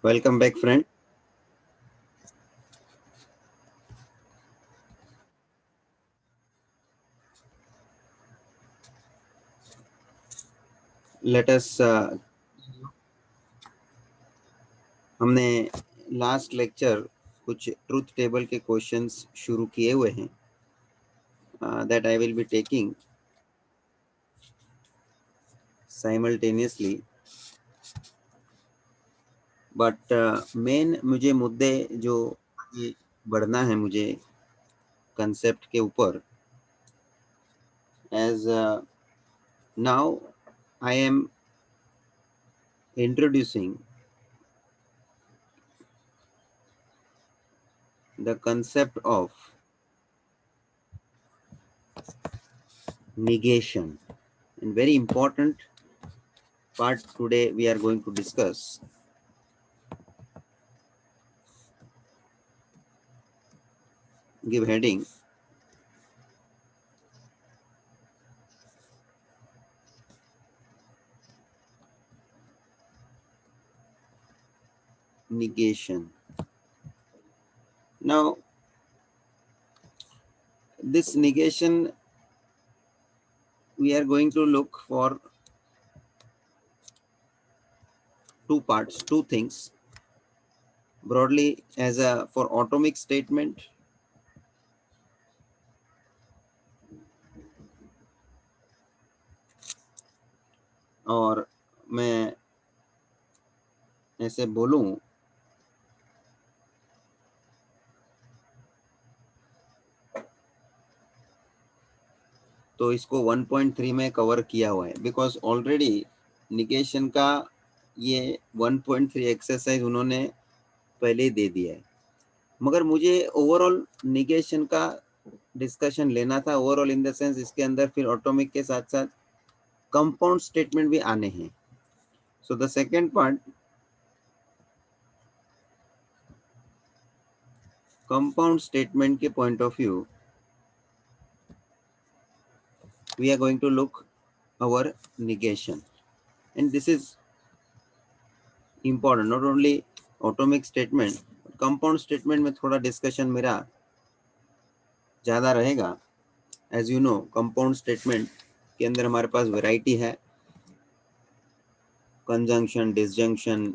Welcome back, friend. Let us हमने last lecture कुछ truth table के क्वेश्चंस शुरू किए हुए हैं that I will be taking simultaneously but main मुझे मुद्दे जो आगे बढ़ना है मुझे कंसेप्ट के ऊपर as now I am introducing the concept of negation, and very important part today we are going to discuss. Give heading negation. Now this negation we are going to look for two parts, two things broadly as a for atomic statement और मैं ऐसे बोलूं तो इसको 1.3 में cover किया हुआ है बिकॉज ऑलरेडी निगेशन का ये 1.3 एक्सरसाइज उन्होंने पहले ही दे दिया है, मगर मुझे ओवरऑल निगेशन का डिस्कशन लेना था। ओवरऑल इन द सेंस इसके अंदर फिर ऑटोमिक के साथ साथ कंपाउंड स्टेटमेंट भी आने हैं। So the second part compound statement के point of view we are going to look our negation, and this is important not only atomic statement compound statement में थोड़ा डिस्कशन मेरा ज़्यादा रहेगा। As you know compound statement के अंदर हमारे पास वैरायटी है, conjunction, disjunction,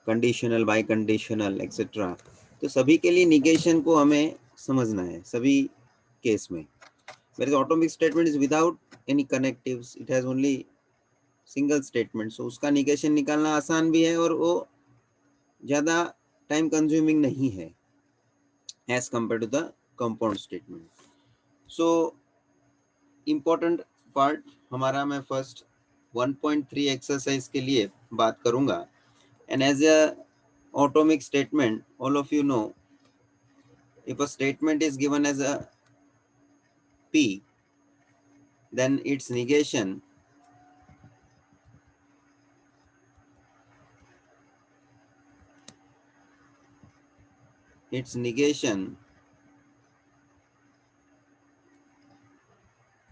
conditional, bi conditional etcetera. तो सभी के लिए निगेशन को हमें समझना है सभी केस में। whereas atomic statement is without any connectives, it has only single statement, so उसका निगेशन निकालना आसान भी है और वो ज़्यादा टाइम कंज्यूमिंग नहीं है as compare to the compound statement. So important part हमारा मैं फर्स्ट 1.3 एक्सरसाइज के लिए बात करूंगा। And as a atomic statement, all of you know, if a statement is given as a P, then its negation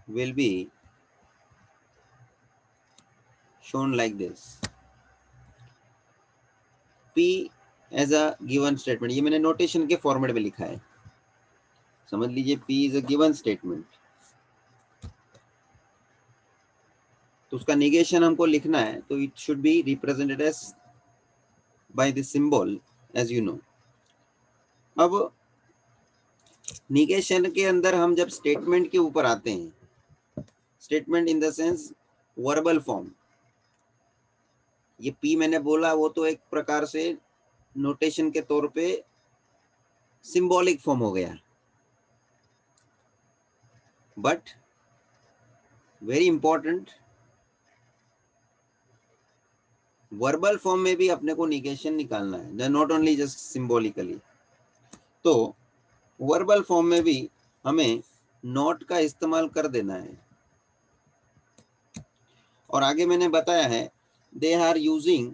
will be shown like this. P as a given statement, ये मैंने notation के format में लिखा है, समझ लीजिए P is a given statement, तो उसका निगेशन हमको लिखना है तो it should be represented as by this symbol as you know. अब निगेशन के अंदर हम जब स्टेटमेंट के ऊपर आते हैं, statement in the sense verbal form, ये P मैंने बोला वो तो एक प्रकार से नोटेशन के तौर पे सिंबॉलिक फॉर्म हो गया, but very important verbal form में भी अपने को निगेशन निकालना है, नॉट ओनली जस्ट सिंबॉलिकली। तो वर्बल फॉर्म में भी हमें नॉट का इस्तेमाल कर देना है, और आगे मैंने बताया है they are using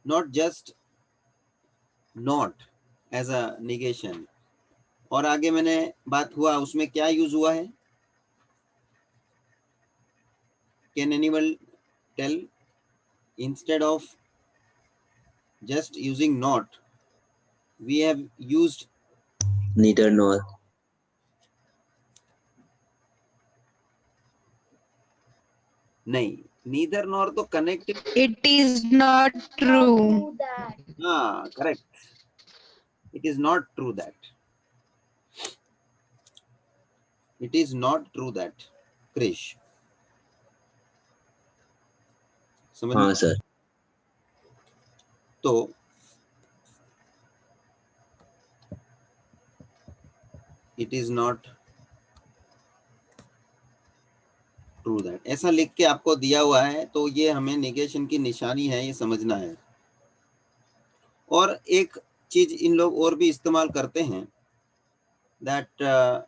not just not as a negation, और आगे मैंने बात हुआ उसमें क्या यूज हुआ है, can anyone tell, instead of just using not, we have used neither nor. नहीं, neither nor तो connective. It is not true. हाँ, correct. It is not true that. It is not true that. Krish, समझ हाँ में? Sir. तो it is not true that ऐसा लिख के आपको दिया हुआ है, तो ये हमें निगेशन की निशानी है, ये समझना है. और एक चीज इन लोग और भी इस्तेमाल करते हैं, that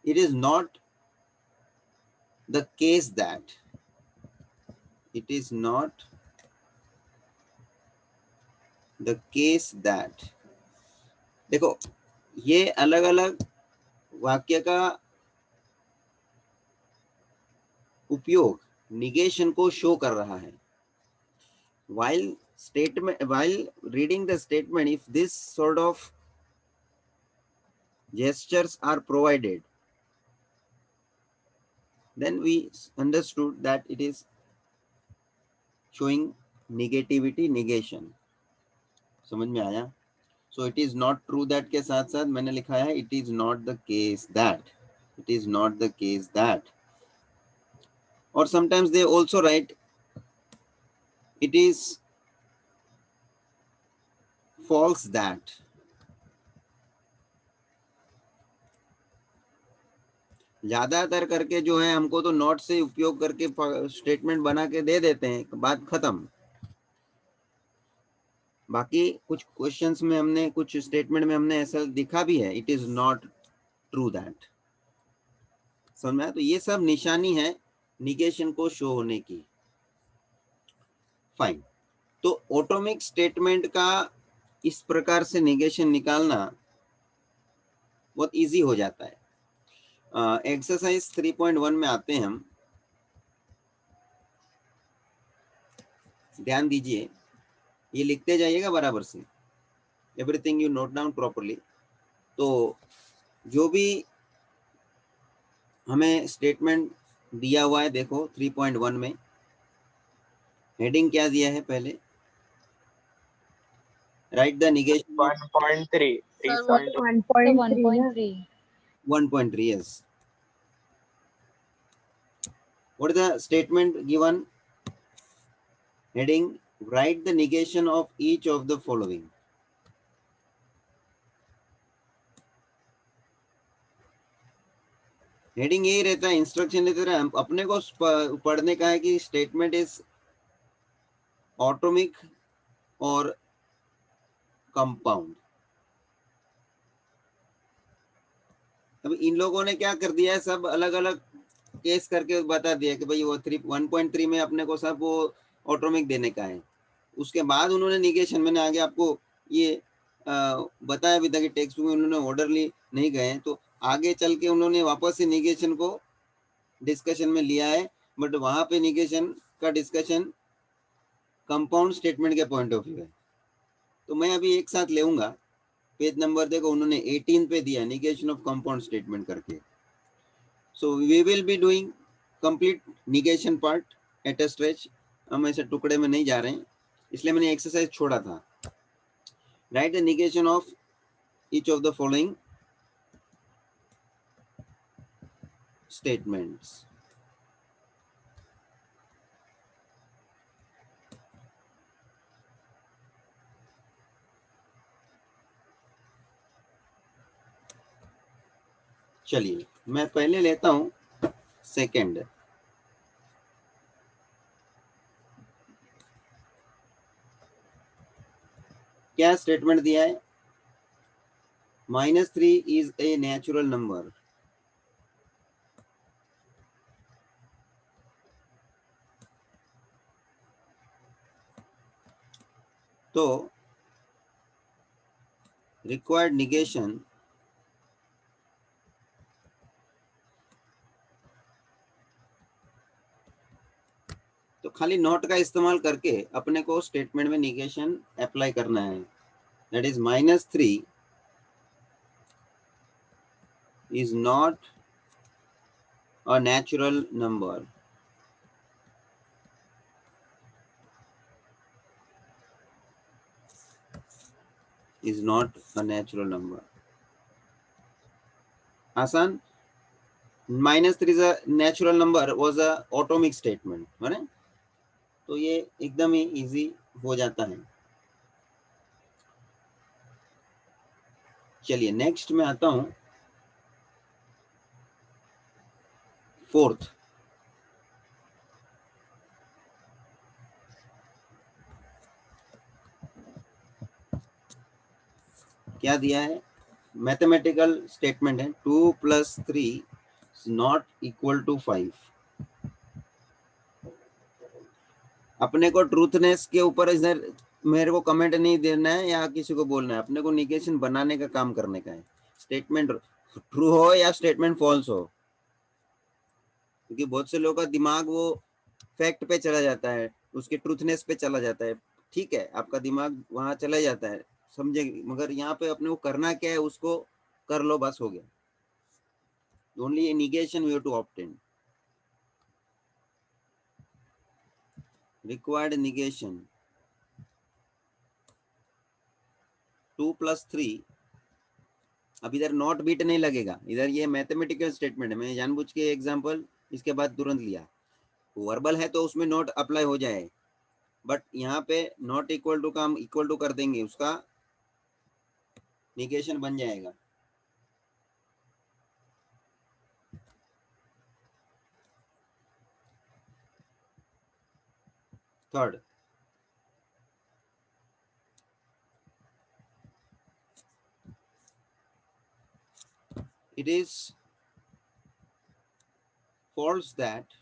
it is not the case that, it is not the case that. देखो, ये अलग अलग वाक्य का उपयोग निगेशन को शो कर रहा है. while reading the statement, if this sort of gestures are provided, then we understood that it is showing negativity, negation. समझ में आया? So it is not true that के साथ साथ मैंने लिखा है it is not the case that. It is not the case that. Or sometimes they also write it is false that. ज्यादातर करके जो है हमको तो नॉट से उपयोग करके स्टेटमेंट बना के दे देते हैं, बात खत्म. बाकी कुछ क्वेश्चंस में हमने, कुछ स्टेटमेंट में हमने ऐसा दिखा भी है, it is not true that. समझ में आया? तो ये सब निशानी है निगेशन को शो होने की. फाइन. तो ऑटोमिक स्टेटमेंट का इस प्रकार से निगेशन निकालना बहुत इजी हो जाता है. एक्सरसाइज 3.1 में आते हैं हम. ध्यान दीजिए, ये लिखते जाइएगा बराबर से, everything you note down properly. तो जो भी हमें स्टेटमेंट दिया हुआ है, देखो 3.1 में हेडिंग क्या दिया है, पहले right the negation 1.3. 1.3. 1.3. yes. What is the statement given? Heading, write the negation of each of the following. Heading यही रहता है, इंस्ट्रक्शन लेते रहे. अपने को पढ़ने का है कि स्टेटमेंट इज ऑटोमिक और कंपाउंड. अब इन लोगों ने क्या कर दिया है, सब अलग अलग केस करके बता दिया कि भाई वो 1.3 में अपने को सब वो ऑटोमिक देने का है. उसके बाद उन्होंने निगेशन, मैंने आगे आपको ये बताया भी था कि टेक्स्ट में उन्होंने ऑर्डरली नहीं गए, तो आगे चल के उन्होंने वापस से निगेशन को डिस्कशन में लिया है, बट वहां पे निगेशन का डिस्कशन कंपाउंड स्टेटमेंट के पॉइंट ऑफ व्यू है. तो मैं अभी एक साथ लेऊंगा. पेज नंबर देखो, उन्होंने 18 पे दिया निगेशन ऑफ कंपाउंड स्टेटमेंट करके. So we will be doing complete negation part at a stretch. हम ऐसे टुकड़े में नहीं जा रहे हैं, इसलिए मैंने एक्सरसाइज छोड़ा था. Right the negation of each of the following statements. चलिए मैं पहले लेता हूं सेकंड. क्या स्टेटमेंट दिया है? -3 इज ए नेचुरल नंबर. तो रिक्वायर्ड निगेशन तो खाली नॉट का इस्तेमाल करके अपने को स्टेटमेंट में निगेशन अप्लाई करना है. That is -3 is not a natural number. Is not a natural number. आसान. -3 is a natural number was a atomic statement, है ना. तो ये एकदम ही इजी हो जाता है. चलिए नेक्स्ट में आता हूं. फोर्थ, क्या दिया है? मैथमेटिकल स्टेटमेंट है 2 + 3 नॉट इक्वल टू 5. अपने को ट्रूथनेस के ऊपर इधर मेरे को कमेंट नहीं देना है या किसी को बोलना है. अपने को निगेशन बनाने का काम करने का है. स्टेटमेंट ट्रू हो या स्टेटमेंट फॉल्स हो, क्योंकि बहुत से लोगों का दिमाग वो फैक्ट पे चला जाता है, उसके ट्रूथनेस पे चला जाता है. ठीक है, आपका दिमाग वहां चला जाता है, समझेंगे, मगर यहाँ पे अपने को करना क्या है, उसको कर लो, बस हो गया. Only negation we have to obtain. Required negation 2 + 3. अब इधर नॉट बीट नहीं लगेगा, इधर ये मैथमेटिकल स्टेटमेंट है. मैंने जानबूझ के एग्जांपल इसके बाद तुरंत लिया. वर्बल है तो उसमें नॉट अप्लाई हो जाए, बट यहाँ पे नॉट इक्वल टू का हम इक्वल टू कर देंगे, उसका निगेशन बन जाएगा. Third, it is false that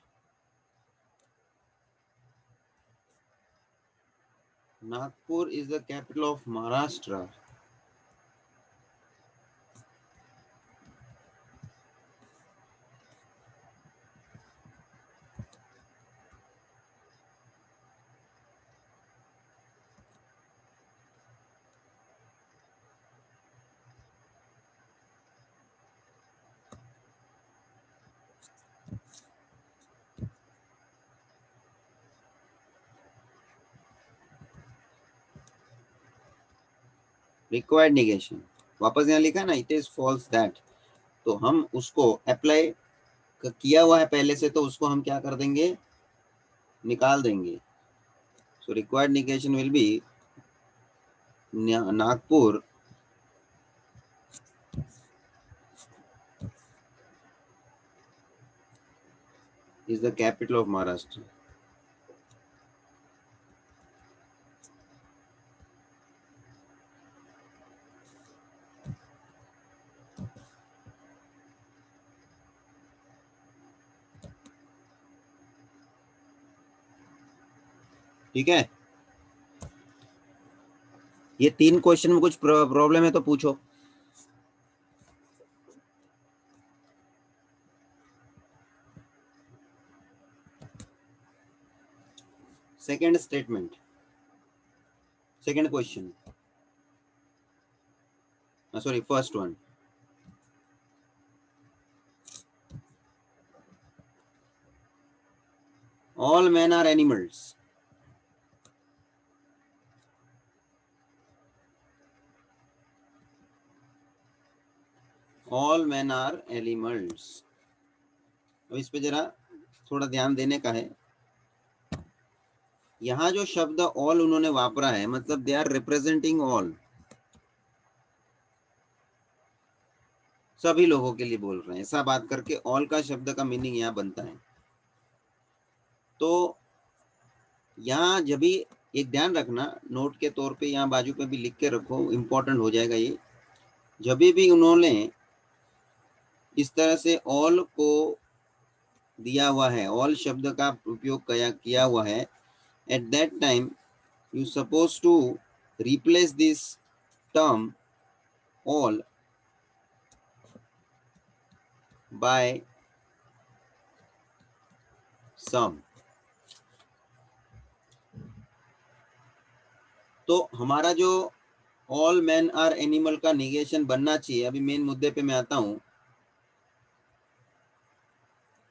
Nagpur is the capital of Maharashtra. Required negation वापस यहाँ लिखा ना, इट इज फॉल्स दैट, तो हम उसको अप्लाई किया हुआ है पहले से, तो उसको हम क्या कर देंगे, निकाल देंगे. So required negation will be Nagpur is the capital of Maharashtra. ठीक है, ये 3 क्वेश्चन में कुछ प्रॉब्लम है तो पूछो. Second statement, second question, sorry first one. All men are animals. All men are animals. अब इस पे जरा थोड़ा ध्यान देने का है. यहाँ जो शब्द ऑल उन्होंने वापरा है, मतलब दे आर रिप्रेजेंटिंग ऑल, सभी लोगों के लिए बोल रहे हैं, ऐसा बात करके ऑल का शब्द का मीनिंग यहाँ बनता है. तो यहाँ जब भी एक ध्यान रखना, नोट के तौर पे यहाँ बाजू पे भी लिख के रखो, इंपॉर्टेंट हो जाएगा ये. जब भी उन्होंने इस तरह से ऑल को दिया हुआ है, ऑल शब्द का उपयोग किया हुआ है, at that time you suppose to replace this term all by some. तो हमारा जो ऑल मैन आर एनिमल का निगेशन बनना चाहिए, अभी मेन मुद्दे पे मैं आता हूं।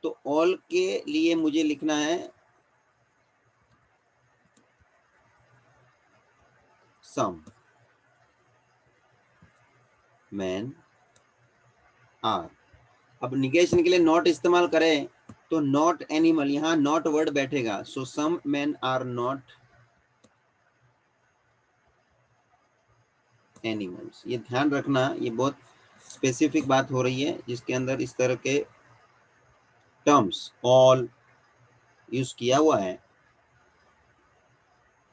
तो ऑल के लिए मुझे लिखना है सम मैन आर। अब निगेशन के लिए नॉट इस्तेमाल करें तो नॉट एनिमल, यहां नॉट वर्ड बैठेगा, सो सम मैन आर नॉट एनिमल्स। ये ध्यान रखना, ये बहुत स्पेसिफिक बात हो रही है जिसके अंदर इस तरह के टर्म्स ऑल यूज किया हुआ है।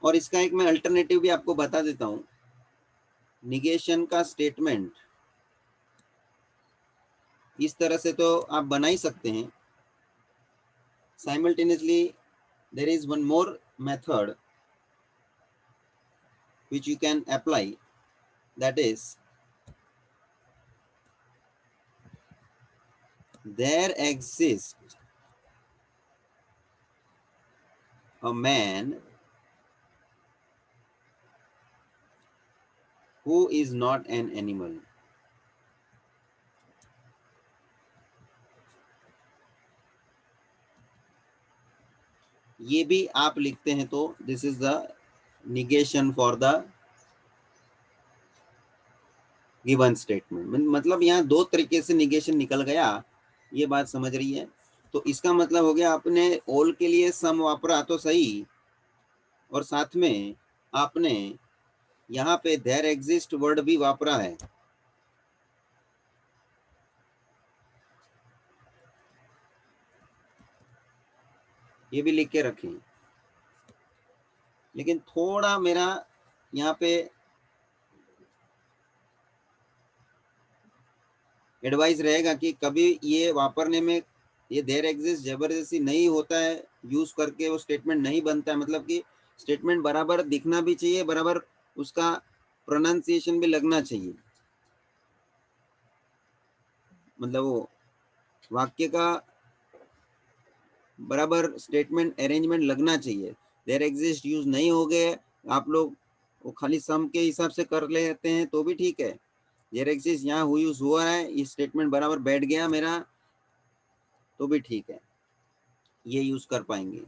और इसका एक मैं अल्टरनेटिव भी आपको बता देता हूं। निगेशन का स्टेटमेंट इस तरह से तो आप बना ही सकते हैं। Simultaneously there is one more method which you can apply, that is there exists a man who is not an animal. ये भी आप लिखते हैं तो this is the negation for the given statement. मतलब यहाँ दो तरीके से निगेशन निकल गया, ये बात समझ रही है। तो इसका मतलब हो गया आपने ऑल के लिए सम वापरा तो सही, और साथ में आपने यहाँ पे देयर एग्जिस्ट वर्ड भी वापरा है। ये भी लिख के रखें। लेकिन थोड़ा मेरा यहाँ पे एडवाइस रहेगा कि कभी ये वापरने में ये देयर एग्जिस्ट जबरदस्ती नहीं होता है, यूज करके वो स्टेटमेंट नहीं बनता है। मतलब कि स्टेटमेंट बराबर दिखना भी चाहिए, बराबर उसका प्रोनाउंसिएशन भी लगना चाहिए। मतलब वो वाक्य का बराबर स्टेटमेंट अरेंजमेंट लगना चाहिए। देयर एग्जिस्ट यूज नहीं हो गए, आप लोग वो खाली सम के हिसाब से कर लेते हैं तो भी ठीक है। देयर एग्जिस्ट यहाँ यूज हुआ है, ये स्टेटमेंट बराबर बैठ गया मेरा तो भी ठीक है, ये यूज कर पाएंगे।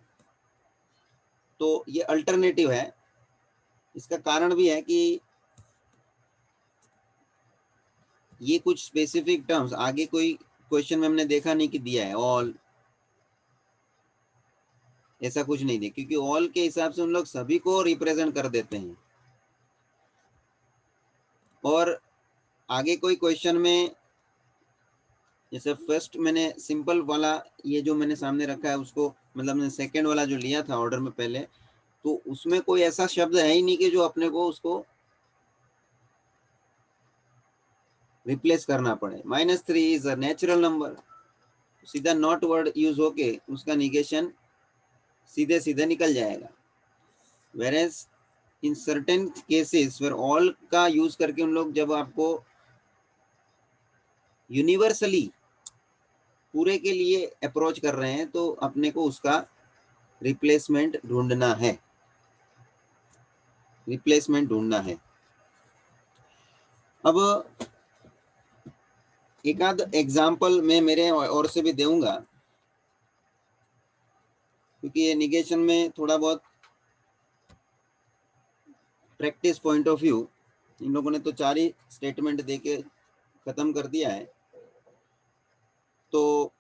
तो ये अल्टरनेटिव है। इसका कारण भी है कि ये कुछ स्पेसिफिक टर्म्स आगे कोई क्वेश्चन में हमने देखा नहीं कि दिया है ऑल, ऐसा कुछ नहीं दिया, क्योंकि ऑल के हिसाब से उन लोग सभी को रिप्रेजेंट कर देते हैं। और आगे कोई क्वेश्चन में जैसे फर्स्ट मैंने सिंपल वाला ये जो मैंने सामने रखा है उसको, मतलब मैंने सेकंड वाला जो लिया था ऑर्डर में पहले, तो उसमें कोई ऐसा शब्द है ही नहीं कि जो अपने को उसको रिप्लेस करना पड़े। -3 इज अ नेचुरल नंबर, सीधा नॉट वर्ड यूज होके उसका निगेशन सीधे सीधे निकल जाएगा। Whereas in certain cases where all का यूज करके उन लोग जब आपको यूनिवर्सली पूरे के लिए अप्रोच कर रहे हैं तो अपने को उसका रिप्लेसमेंट ढूंढना है, रिप्लेसमेंट ढूंढना है। अब एक आध एग्जाम्पल मैं मेरे और से भी दूंगा, क्योंकि ये निगेशन में थोड़ा बहुत प्रैक्टिस पॉइंट ऑफ व्यू, इन लोगों ने तो 4 ही स्टेटमेंट देके खत्म कर दिया है। तो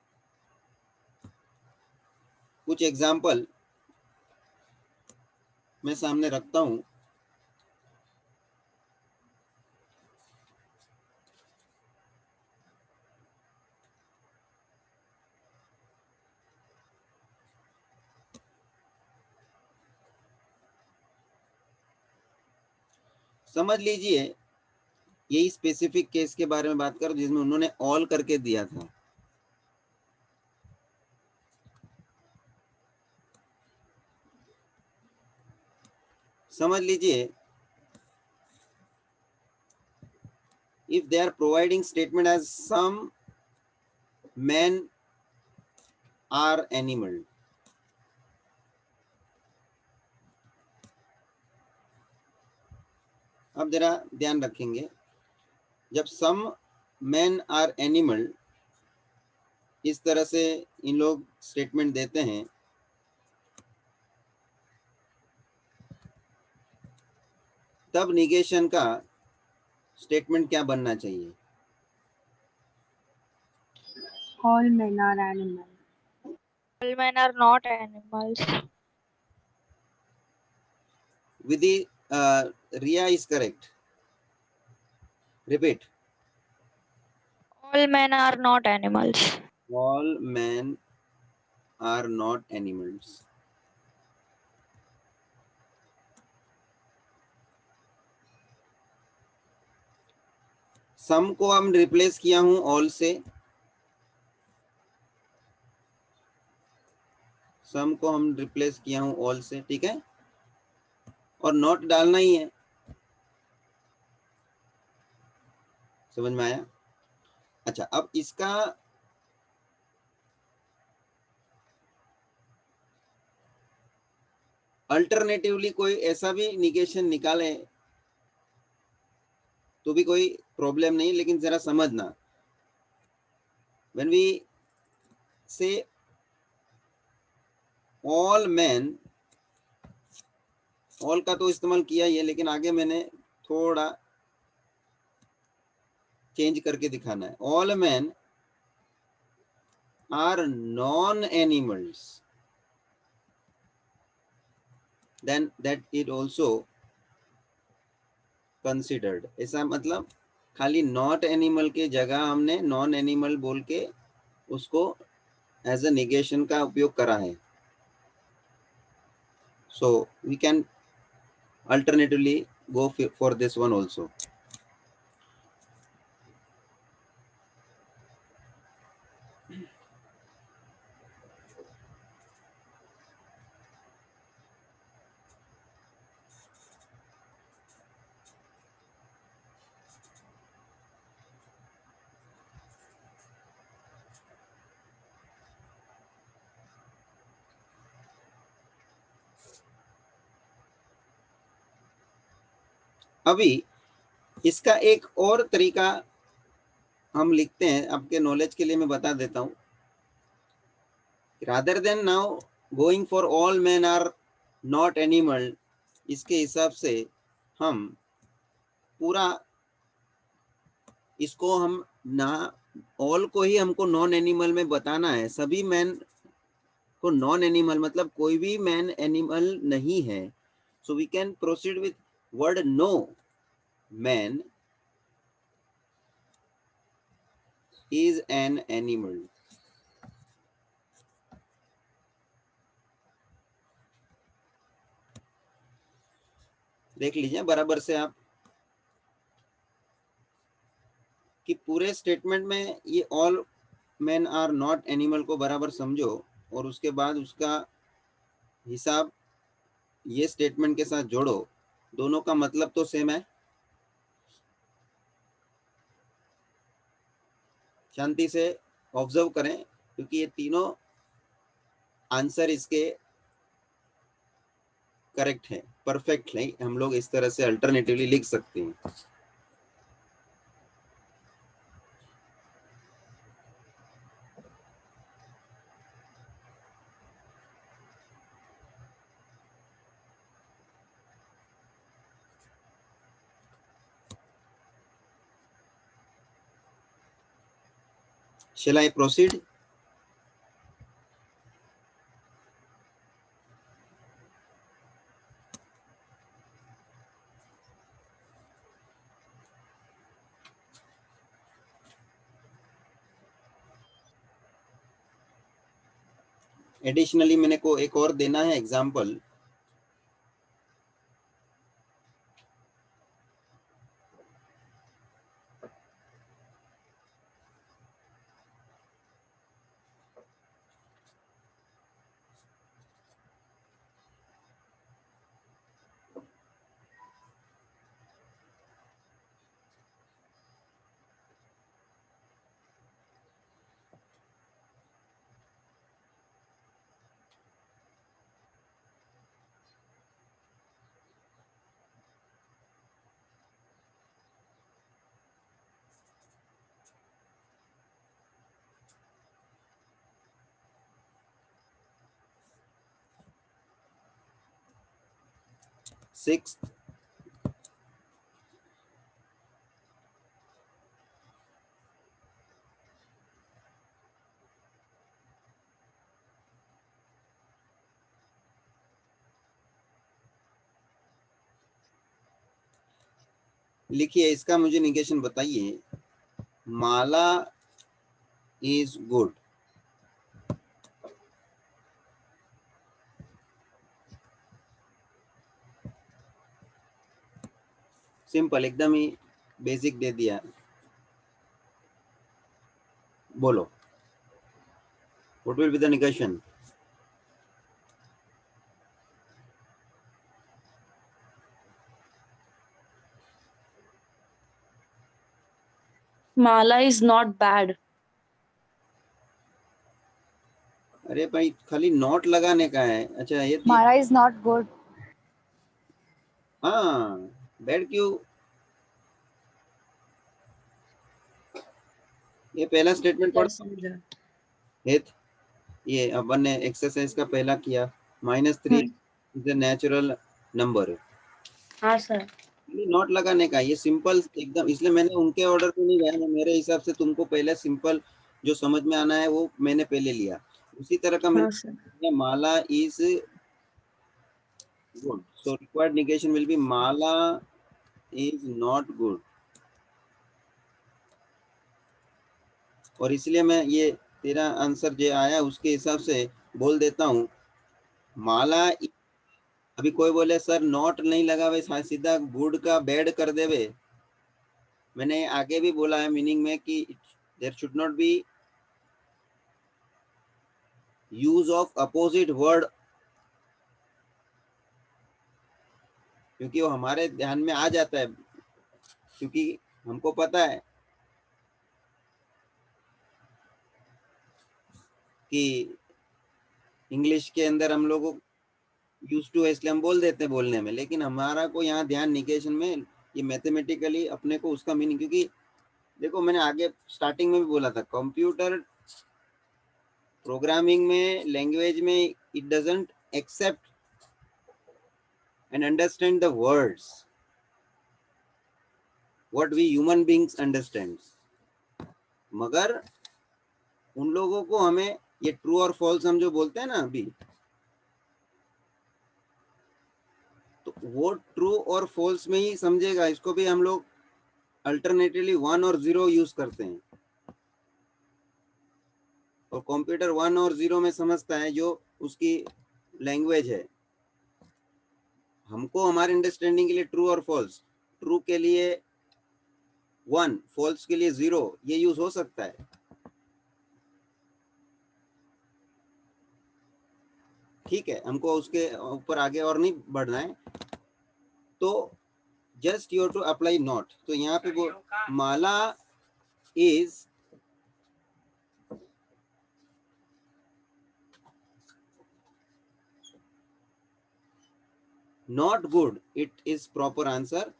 कुछ एग्जाम्पल मैं सामने रखता हूं। समझ लीजिए यही स्पेसिफिक केस के बारे में बात करो जिसमें उन्होंने ऑल करके दिया था। समझ लीजिए if they are providing statement as some men are animal, अब जरा ध्यान रखेंगे, जब सम मैन आर एनिमल इस तरह से इन लोग स्टेटमेंट देते हैं, तब निगेशन का स्टेटमेंट क्या बनना चाहिए? All men are animals. All men are not animals. Vidhi, Ria is correct. Repeat. All men are not animals. All men are not animals. सम को हम रिप्लेस किया हूं ऑल से, सम को हम रिप्लेस किया हूं ऑल से, ठीक है, और नॉट डालना ही है। समझ में आया? अच्छा, अब इसका अल्टरनेटिवली कोई ऐसा भी निगेशन निकाले तो भी कोई प्रॉब्लम नहीं, लेकिन जरा समझना, व्हेन वी से ऑल मैन, ऑल का तो इस्तेमाल किया ही है, लेकिन आगे मैंने थोड़ा चेंज करके दिखाना है। All man are non animals, then that it also considered. ऐसा मतलब खाली नॉट एनिमल के जगह हमने नॉन एनिमल बोल के उसको एज अ निगेशन का उपयोग करा है। So we can alternatively go for this one also. अभी इसका एक और तरीका हम लिखते हैं, आपके नॉलेज के लिए मैं बता देता हूं। Rather than now going for all man are not animal, इसके हिसाब से हम पूरा इसको हम ना, ऑल को ही हमको नॉन एनिमल में बताना है, सभी मैन को नॉन एनिमल मतलब कोई भी मैन एनिमल नहीं है। So we can proceed with word no man is an animal. देख लीजिए बराबर से आप कि पूरे स्टेटमेंट में ये all man are not animal को बराबर समझो, और उसके बाद उसका हिसाब ये स्टेटमेंट के साथ जोड़ो। दोनों का मतलब तो सेम है। शांति से ऑब्जर्व करें, क्योंकि ये तीनों आंसर इसके करेक्ट है, परफेक्ट है। हम लोग इस तरह से अल्टरनेटिवली लिख सकते हैं। Shall I proceed? एडिशनली मैंने को एक और देना है एग्जाम्पल। Sixth, लिखिए, इसका मुझे निगेशन बताइए। माला इज गुड। सिंपल, एकदम ही बेसिक दे दिया। बोलो, what will be the negation? Mala is not bad. अरे भाई, खाली नॉट लगाने का है। अच्छा, ये Mara is not good. हाँ, बैड क्यों? ये पहला स्टेटमेंट पढ़ समझा। हित। ये अपन ने एक्सरसाइज का पहला किया। -3 इज अ नेचुरल नंबर। हाँ सर। नॉट लगाने का, ये सिंपल एकदम, इसलिए मैंने उनके ऑर्डर पे नहीं गया। मैं मेरे हिसाब से तुमको पहले सिंपल जो समझ में आना है वो मैंने पहले लिया। उसी तरह का हाँ मैंने sir. Mala is good, so required negation will be Mala is not good. और इसलिए मैं ये तेरा आंसर जो आया उसके हिसाब से बोल देता हूँ। माला, अभी कोई बोले सर नॉट नहीं लगा वे सीधा गुड का बैड कर देवे। मैंने आगे भी बोला है मीनिंग में कि there should not be use of opposite word, क्योंकि वो हमारे ध्यान में आ जाता है, क्योंकि हमको पता है कि इंग्लिश के अंदर हम लोगों यूज टू है, इसलिए हम बोल देते हैं बोलने में। लेकिन हमारा को यहाँ ध्यान निगेशन में ये मैथमेटिकली अपने को उसका मीनिंग, क्योंकि देखो मैंने आगे स्टार्टिंग में भी बोला था, कंप्यूटर प्रोग्रामिंग में, लैंग्वेज में, it doesn't accept and understand the words what we human beings understands। मगर उन लोगों को हमें ये ट्रू और फॉल्स हम जो बोलते हैं ना अभी, तो वो ट्रू और फॉल्स में ही समझेगा। इसको भी हम लोग अल्टरनेटिवली 1 और 0 यूज करते हैं, और कंप्यूटर 1 और 0 में समझता है जो उसकी लैंग्वेज है। हमको हमारे अंडरस्टैंडिंग के लिए ट्रू और फॉल्स, ट्रू के लिए 1, फॉल्स के लिए 0, ये यूज हो सकता है। ठीक है, हमको उसके ऊपर आगे और नहीं बढ़ना है। तो just you to apply not. तो यहाँ पे वो माला is not good, it is proper answer.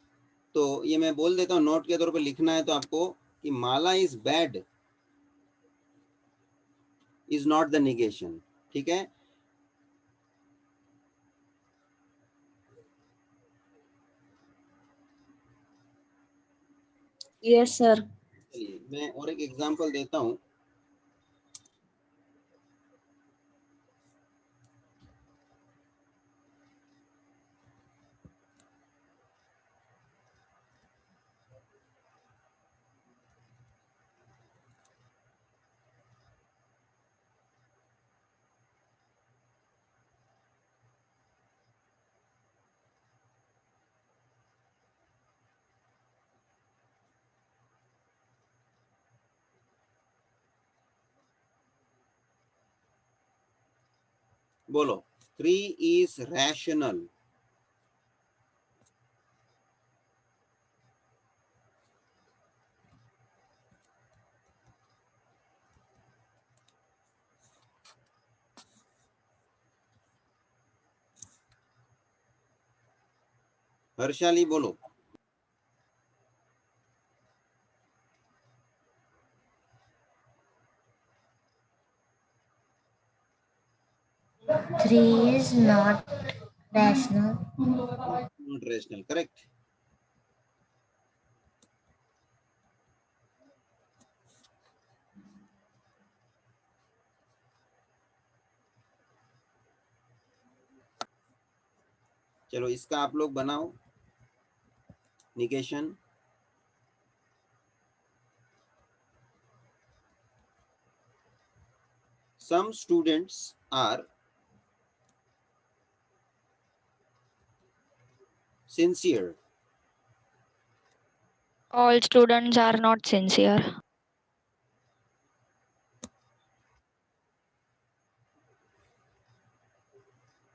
तो ये मैं बोल देता हूँ, नोट के तौर पे लिखना है तो आपको कि माला is bad is not the negation. ठीक है, यस सर। चलिए मैं और एक एग्जांपल देता हूँ। बोलो, 3 इज रैशनल। हर्षाली बोलो। Three is not rational. Not rational, correct. चलो इसका आप लोग बनाओ negation. Some students are sincere. All students are not sincere.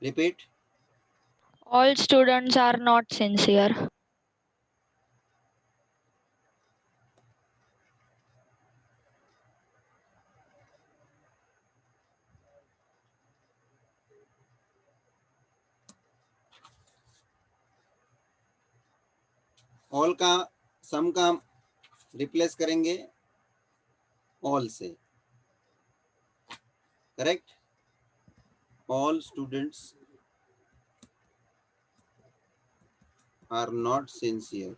Repeat. All students are not sincere. All का सम का रिप्लेस करेंगे all से, correct. All students are not sincere.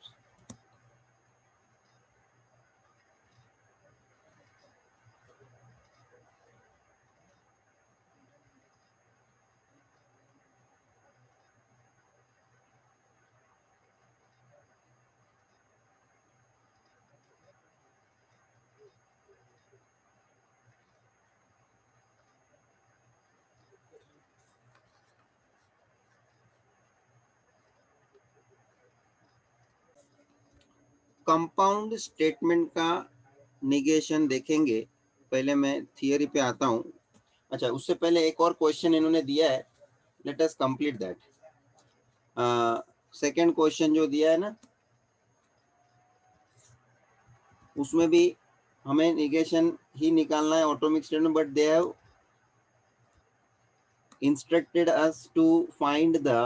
Compound statement का निगेशन देखेंगे। पहले मैं थियरी पे आता हूं। अच्छा, उससे पहले एक और क्वेश्चन इन्होंने दिया है, let us complete that. Second question जो दिया है ना, उसमें भी हमें निगेशन ही निकालना है atomic statement, but they have instructed us to find the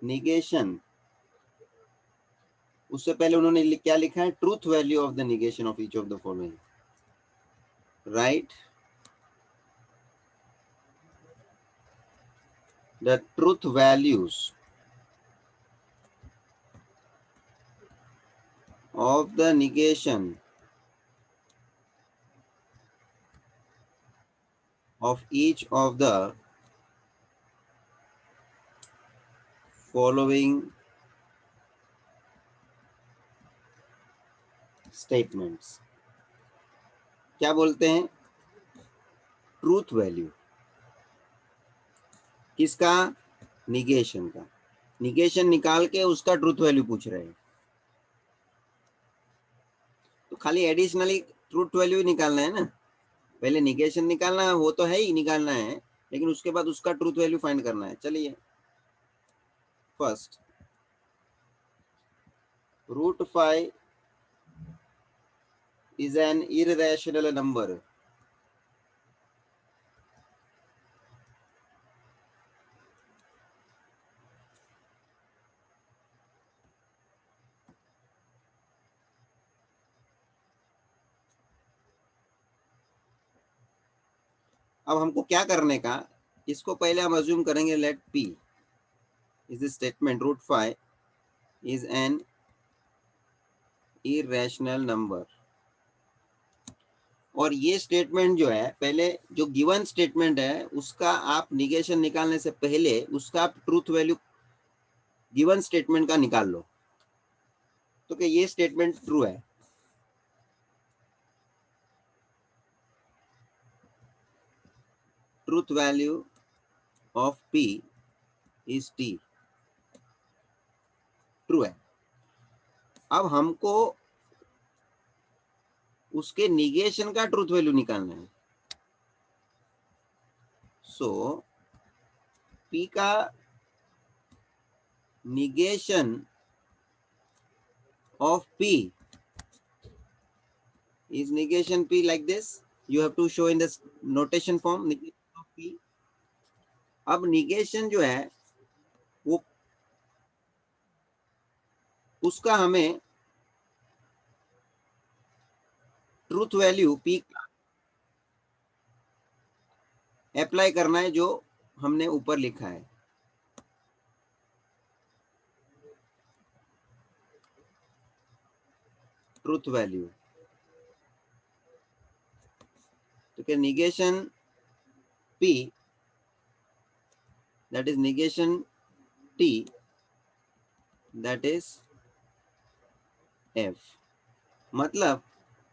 negation. उससे पहले उन्होंने क्या लिखा है, truth value of the negation of each of the following, right. The truth values of the negation of each of the following statements. क्या बोलते हैं, truth value किसका, निगेशन का। निगेशन निकाल के उसका ट्रूथ वैल्यू पूछ रहे हैं, तो खाली एडिशनली ट्रूथ वैल्यू निकालना है ना। पहले निगेशन निकालना है, वो तो है ही निकालना है, लेकिन उसके बाद उसका ट्रूथ वैल्यू फाइंड करना है। चलिए, first √5 is an irrational number. अब हमको क्या करने का, इसको पहले हम अज्यूम करेंगे, late P is the statement √5 is an irrational number. और ये स्टेटमेंट जो है, पहले जो गिवन स्टेटमेंट है उसका आप निगेशन निकालने से पहले उसका आप ट्रूथ वैल्यू गिवन स्टेटमेंट का निकाल लो, तो कि ये स्टेटमेंट ट्रू है। Truth value of P is T, true है। अब हमको उसके निगेशन का ट्रूथ वैल्यू निकालना है। सो P का negation of P is negation P like this. You have to show in this notation form negation of P. अब negation जो है वो उसका हमें ट्रूथ वैल्यू P का अप्लाई करना है, जो हमने ऊपर लिखा है। ट्रूथ वैल्यू, तो क्या negation P, that is negation T, that is F. मतलब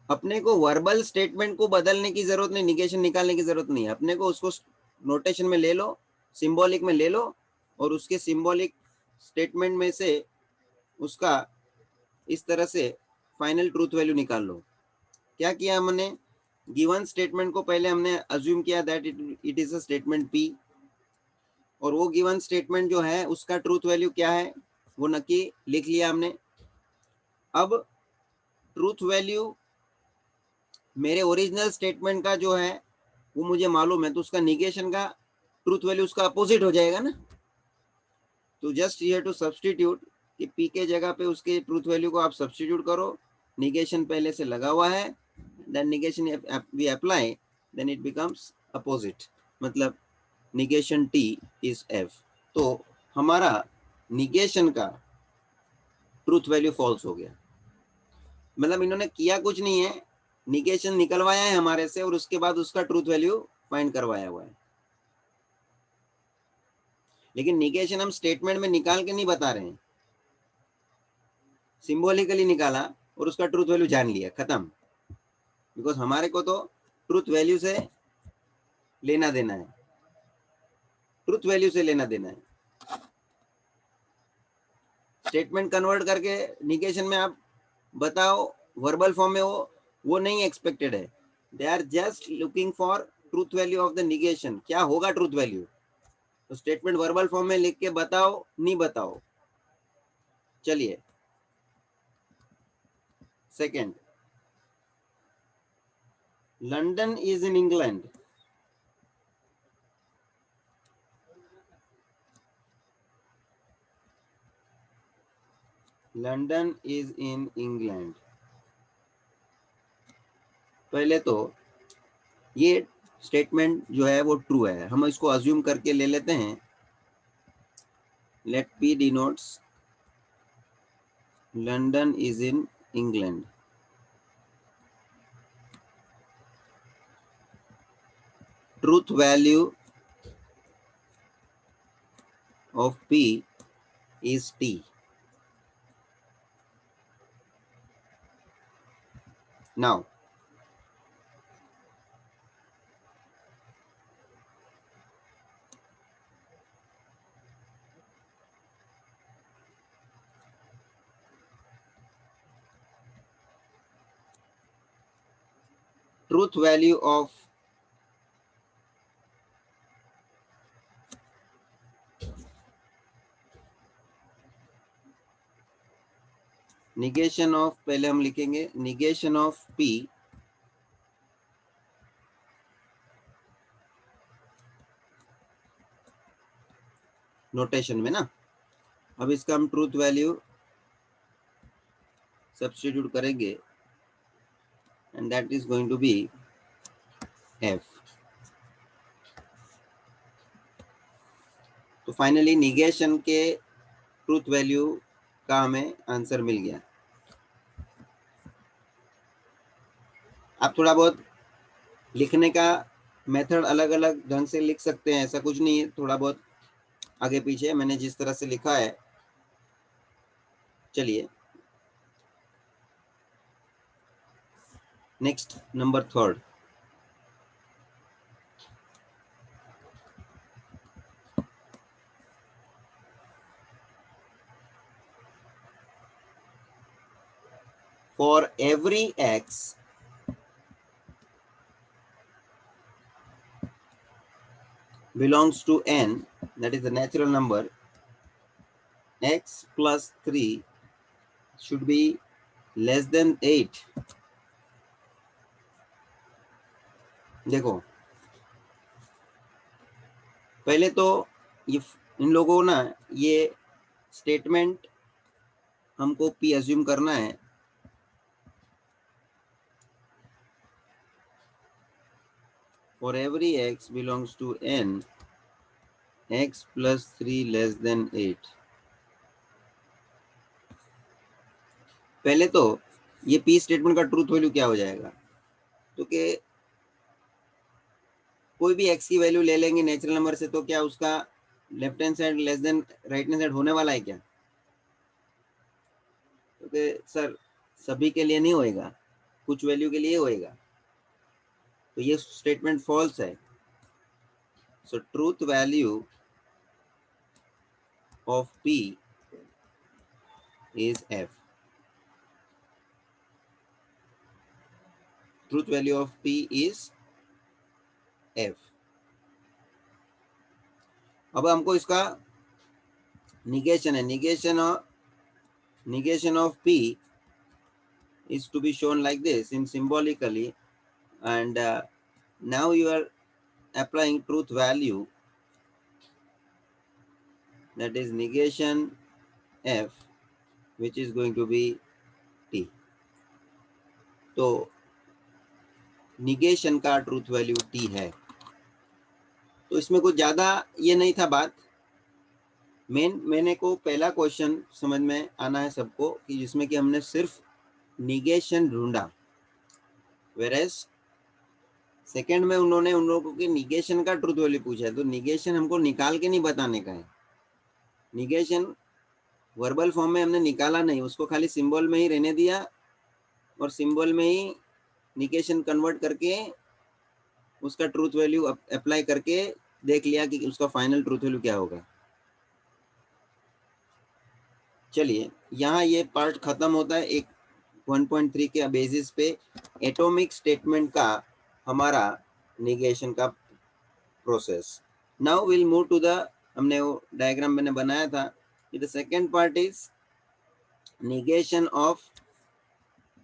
अपने को वर्बल स्टेटमेंट को बदलने की जरूरत नहीं, निगेशन निकालने की जरूरत नहीं है, अपने को उसको नोटेशन में ले लो, सिंबॉलिक में ले लो और उसके सिंबॉलिक स्टेटमेंट में से उसका इस तरह से फाइनल ट्रूथ वैल्यू निकाल लो। क्या किया हमने, गिवन स्टेटमेंट को पहले हमने अज्यूम किया that it is a statement P, और वो गिवन स्टेटमेंट जो है उसका ट्रूथ वैल्यू क्या है वो नक्की लिख लिया हमने। अब ट्रूथ वैल्यू मेरे ओरिजिनल स्टेटमेंट का जो है वो मुझे मालूम है, तो उसका निगेशन का ट्रूथ वैल्यू उसका अपोजिट हो जाएगा ना। तो जस्ट हियर टू सब्स्टिट्यूट कि P के जगह पे उसके ट्रूथ वैल्यू को आप सब्स्टिट्यूट करो, निगेशन पहले से लगा हुआ है, then negation we apply, then it becomes opposite, मतलब निगेशन T इज F। तो हमारा निगेशन का ट्रूथ वैल्यू फॉल्स हो गया, मतलब इन्होंने किया कुछ नहीं है, निगेशन निकलवाया है हमारे से और उसके बाद उसका ट्रूथ वैल्यू फाइंड करवाया हुआ है। लेकिन निगेशन हम स्टेटमेंट में निकाल के नहीं बता रहे हैं, सिंबॉलिकली निकाला और उसका ट्रूथ वैल्यू जान लिया, खत्म। बिकॉज हमारे को तो ट्रूथ वैल्यू से लेना देना है, ट्रूथ वैल्यू से लेना देना है। स्टेटमेंट कन्वर्ट करके निगेशन में आप बताओ वर्बल फॉर्म में, वो नहीं एक्सपेक्टेड है। They are just looking for truth value of the negation, क्या होगा ट्रूथ वैल्यू। तो स्टेटमेंट वर्बल फॉर्म में लिख के बताओ, नहीं बताओ। चलिए second, London is in England. London is in England. पहले तो ये स्टेटमेंट जो है वो ट्रू है, हम इसको अज्यूम करके ले लेते हैं। Let P denotes London is in England. Truth value of P is T. Now truth value of negation of, पहले हम लिखेंगे negation of P नोटेशन में ना। अब इसका हम ट्रूथ वैल्यू सब्स्टिट्यूट करेंगे and that is going to be F। तो फाइनली निगेशन के ट्रूथ वैल्यू का हमें आंसर मिल गया। आप थोड़ा बहुत लिखने का मेथड अलग अलग ढंग से लिख सकते हैं, ऐसा कुछ नहीं है, थोड़ा बहुत आगे पीछे मैंने जिस तरह से लिखा है। चलिए next, number third. For every x belongs to n, that is the natural number, x plus 3 should be less than 8. देखो पहले तो ये इन लोगों को ना ये स्टेटमेंट हमको P अज्यूम करना है। For every x belongs to n, x plus 3 less than 8। पहले तो ये पी स्टेटमेंट का ट्रूथ वैल्यू क्या हो जाएगा? तो कि कोई भी एक्स की वैल्यू ले लेंगे नेचुरल नंबर से, तो क्या उसका left hand side less than right hand side होने वाला है क्या? क्योंकि सर सभी के लिए नहीं होएगा, कुछ वैल्यू के लिए होएगा, तो ये स्टेटमेंट फॉल्स है। So truth value of P is F. Truth value of P is F. अब हमको इसका निगेशन है, negation of p is to be shown like this in symbolically, and now you are applying truth value, that is negation f, which is going to be t. तो negation का truth value t है। तो इसमें कुछ ज़्यादा ये नहीं था बात। मैंने को पहला क्वेश्चन समझ में आना है सबको कि जिसमें कि हमने सिर्फ निगेशन ढूंढा, वेरेस सेकेंड में उन्होंने उन लोगों के निगेशन का ट्रूथ वैल्यू पूछा है। तो निगेशन हमको निकाल के नहीं बताने का है। निगेशन वर्बल फॉर्म में हमने निकाला नहीं, उसको खाली सिंबल में ही रहने दिया और सिंबल में ही निगेशन कन्वर्ट करके उसका ट्रूथ वैल्यू अप्लाई करके देख लिया कि उसका फाइनल ट्रूथ वैल्यू क्या होगा। चलिए यहाँ ये पार्ट खत्म होता है। एक 1.3 के बेसिस पे एटॉमिक स्टेटमेंट का हमारा निगेशन का process. Now will move to the, हमने वो डायग्राम मैंने बनाया था, the second part is negation of,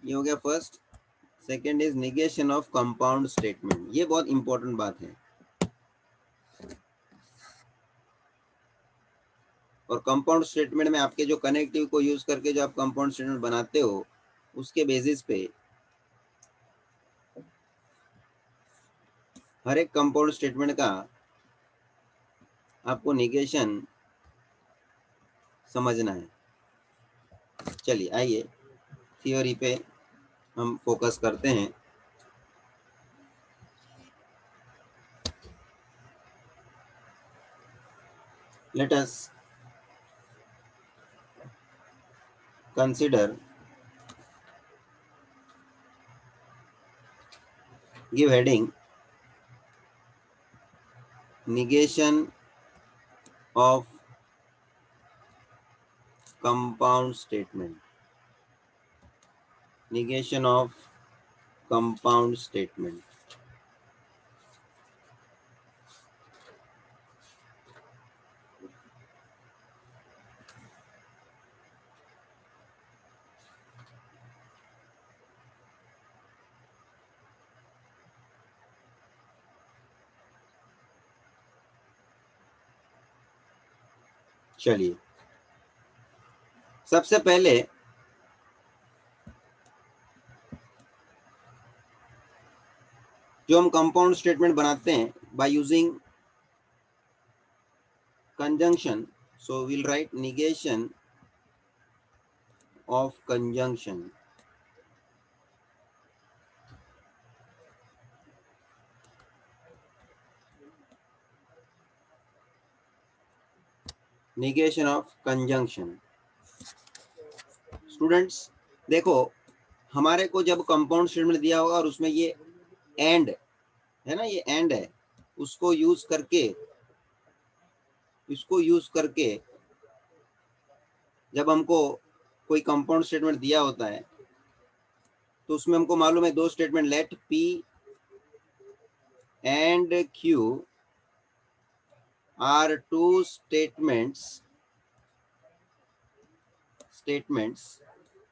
ये हो गया first. Second is negation of compound statement. ये बहुत इंपॉर्टेंट बात है। और कंपाउंड स्टेटमेंट में आपके जो कनेक्टिव को यूज करके जो आप कंपाउंड स्टेटमेंट बनाते हो, उसके बेसिस पे हर एक कंपाउंड स्टेटमेंट का आपको निगेशन समझना है। चलिए आइए थ्योरी पे हम फोकस करते हैं। Let us consider, give heading negation of compound statement. Negation of compound statement. चलिए सबसे पहले जो हम कंपाउंड स्टेटमेंट बनाते हैं by using conjunction, so will write negation of conjunction. Negation of conjunction. Students देखो, हमारे को जब कंपाउंड स्टेटमेंट दिया होगा और उसमें ये एंड है ना, ये एंड है, उसको यूज करके, इसको यूज करके जब हमको कोई कंपाउंड स्टेटमेंट दिया होता है तो उसमें हमको मालूम है दो statement, let P and Q are two statements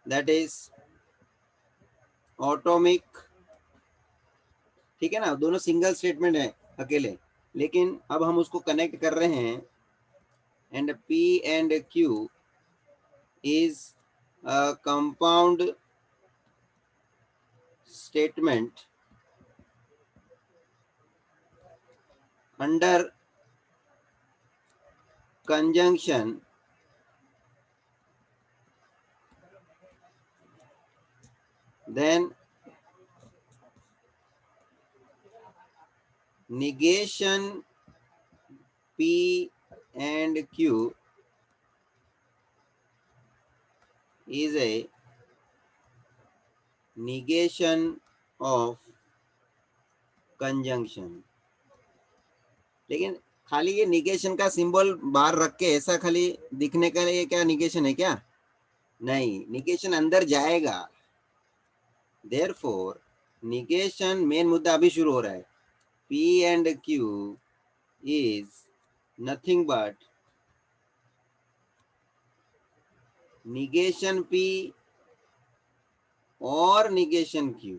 that is atomic, ठीक है ना, दोनों सिंगल स्टेटमेंट है अकेले, लेकिन अब हम उसको कनेक्ट कर रहे हैं and P and Q is a compound statement under conjunction then negation P and Q is a negation of conjunction. लेकिन खाली ये निगेशन का सिंबल बाहर रख के ऐसा खाली दिखने का लिए क्या निगेशन है क्या? नहीं, निगेशन अंदर जाएगा. देयरफॉर निगेशन मेन मुद्दा अभी शुरू हो रहा है. P and Q is nothing but negation P और negation Q.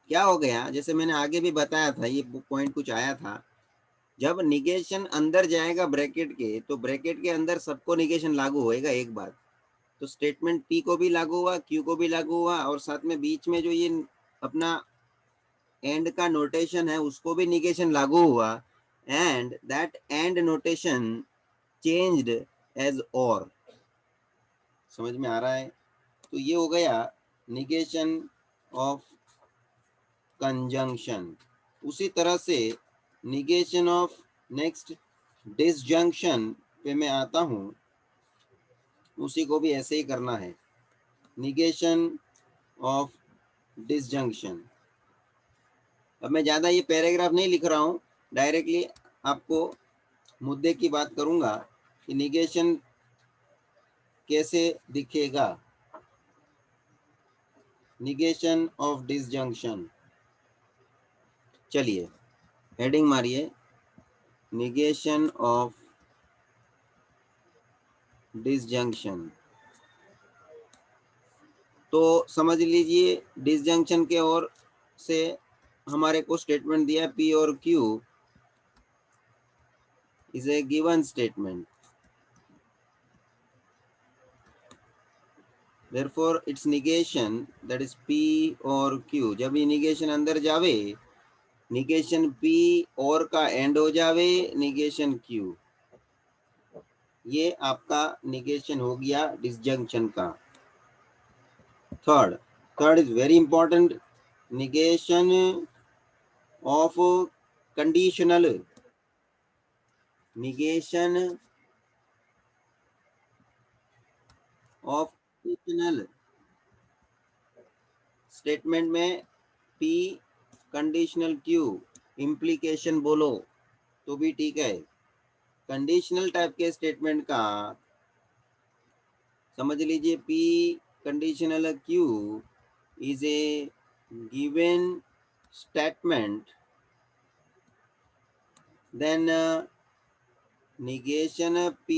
क्या हो गया, जैसे मैंने आगे भी बताया था, ये पॉइंट कुछ आया था. जब निगेशन अंदर जाएगा ब्रैकेट के, तो ब्रैकेट के अंदर सबको निगेशन लागू होएगा एक बार. तो स्टेटमेंट P को भी लागू हुआ, Q को भी लागू हुआ, और साथ में बीच में जो ये अपना एंड का नोटेशन है उसको भी निगेशन लागू हुआ. And that and notation changed as or. समझ में आ रहा है? तो ये हो गया निगेशन ऑफ कंजंक्शन. उसी तरह से निगेशन ऑफ नेक्स्ट डिसजंक्शन पे मैं आता हूं. उसी को भी ऐसे ही करना है. Negation of disjunction. अब मैं ज़्यादा ये पैराग्राफ नहीं लिख रहा हूँ, डायरेक्टली आपको मुद्दे की बात करूँगा कि निगेशन कैसे दिखेगा. Negation of disjunction. चलिए हेडिंग मारिए, निगेशन ऑफ डिसजंक्शन. तो समझ लीजिए डिसजंक्शन के ओर से हमारे को स्टेटमेंट दिया P और Q is a given statement. Therefore its negation, that is P और Q, जब ये निगेशन अंदर जावे, निगेशन P और का एंड हो जावे, निगेशन Q, ये आपका निगेशन हो गया डिसजंक्शन का. Third is very important, negation of conditional. negation of conditional statement में P कंडीशनल Q, इम्प्लीकेशन बोलो तो भी ठीक है. कंडीशनल टाइप के स्टेटमेंट का समझ लीजिए P conditional Q is a given statement, then negation P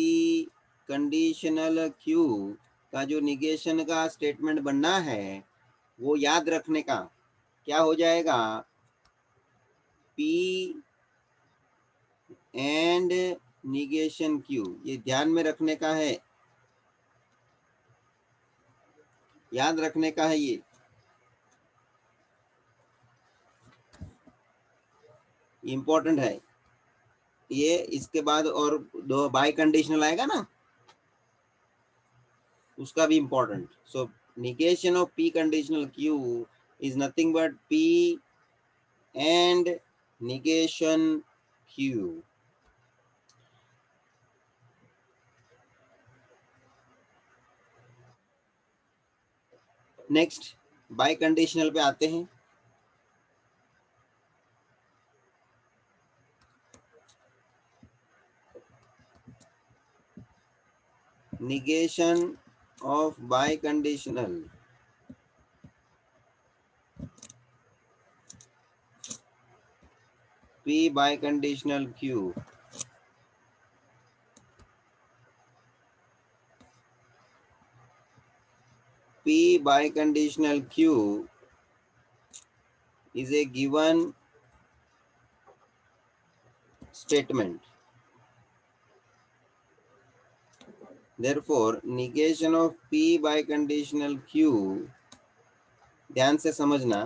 conditional Q का जो निगेशन का स्टेटमेंट बनना है वो याद रखने का क्या हो जाएगा, P एंड निगेशन Q. ये ध्यान में रखने का है, याद रखने का है. ये इम्पोर्टेंट है ये. इसके बाद और दो बाय कंडीशनल आएगा ना, उसका भी important. So negation of P conditional Q is nothing but P and negation Q. Next bye conditional पे आते हैं. negation of biconditional. P biconditional Q. P biconditional Q is a given statement. Therefore, negation of P biconditional Q, ध्यान से समझना.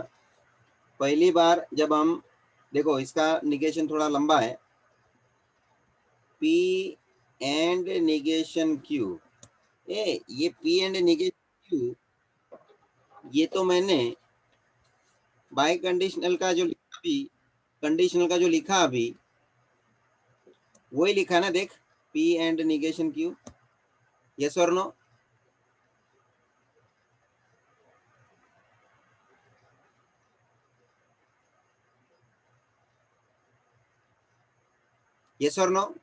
पहली बार जब हम देखो इसका निगेशन थोड़ा लंबा है, P एंड निगेशन Q. ये P एंड निगेशन Q ये तो मैंने बाय कंडीशनल का जो लिखा अभी, कंडीशनल का जो लिखा अभी वही लिखा ना, देख, P and negation Q, yes और नो? यस और नो?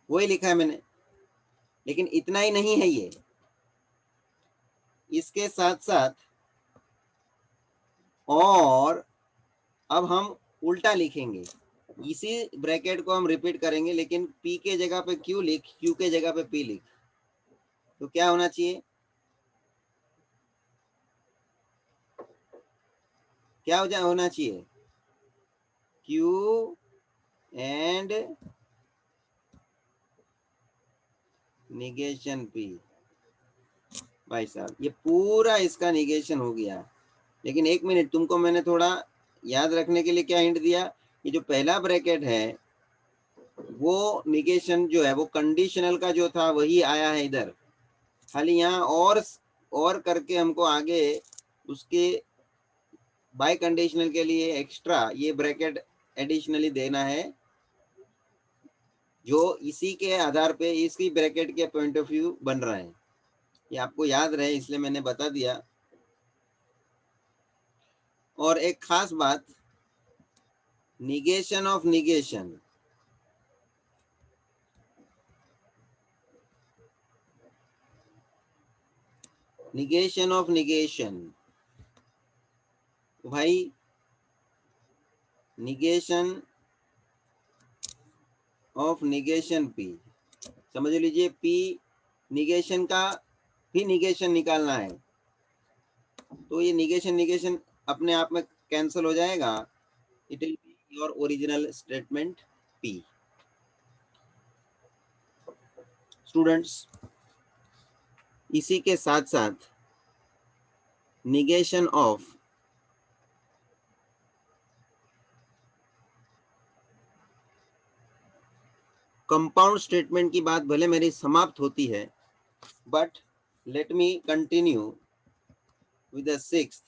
वही लिखा है मैंने, लेकिन इतना ही नहीं है ये, इसके साथ साथ और अब हम उल्टा लिखेंगे, इसी ब्रैकेट को हम रिपीट करेंगे, लेकिन P के जगह पे Q लिख, Q के जगह पे P लिख। तो क्या होना चाहिए, क्या होना चाहिए? Q and negation P। भाई साहब ये पूरा इसका निगेशन हो गया। लेकिन एक मिनट, तुमको मैंने थोड़ा याद रखने के लिए क्या हिंट दिया, ये जो पहला ब्रैकेट है वो निगेशन जो है वो कंडीशनल का जो था वही आया है इधर, खाली यहाँ और करके हमको आगे उसके बाय कंडीशनल के लिए एक्स्ट्रा ये ब्रैकेट एडिशनली देना है, जो इसी के आधार पे इसी ब्रैकेट के पॉइंट ऑफ व्यू बन रहा है। ये आपको याद रहे इसलिए मैंने बता दिया। और एक खास बात, negation of negation, negation of negation, भाई निगेशन ऑफ निगेशन P, समझ लीजिए P निगेशन का भी निगेशन निकालना है, तो ये निगेशन अपने आप में कैंसिल हो जाएगा, it will be your original statement P। Students, इसी के साथ साथ निगेशन ऑफ कंपाउंड स्टेटमेंट की बात भले मेरी समाप्त होती है, but let me continue with the sixth,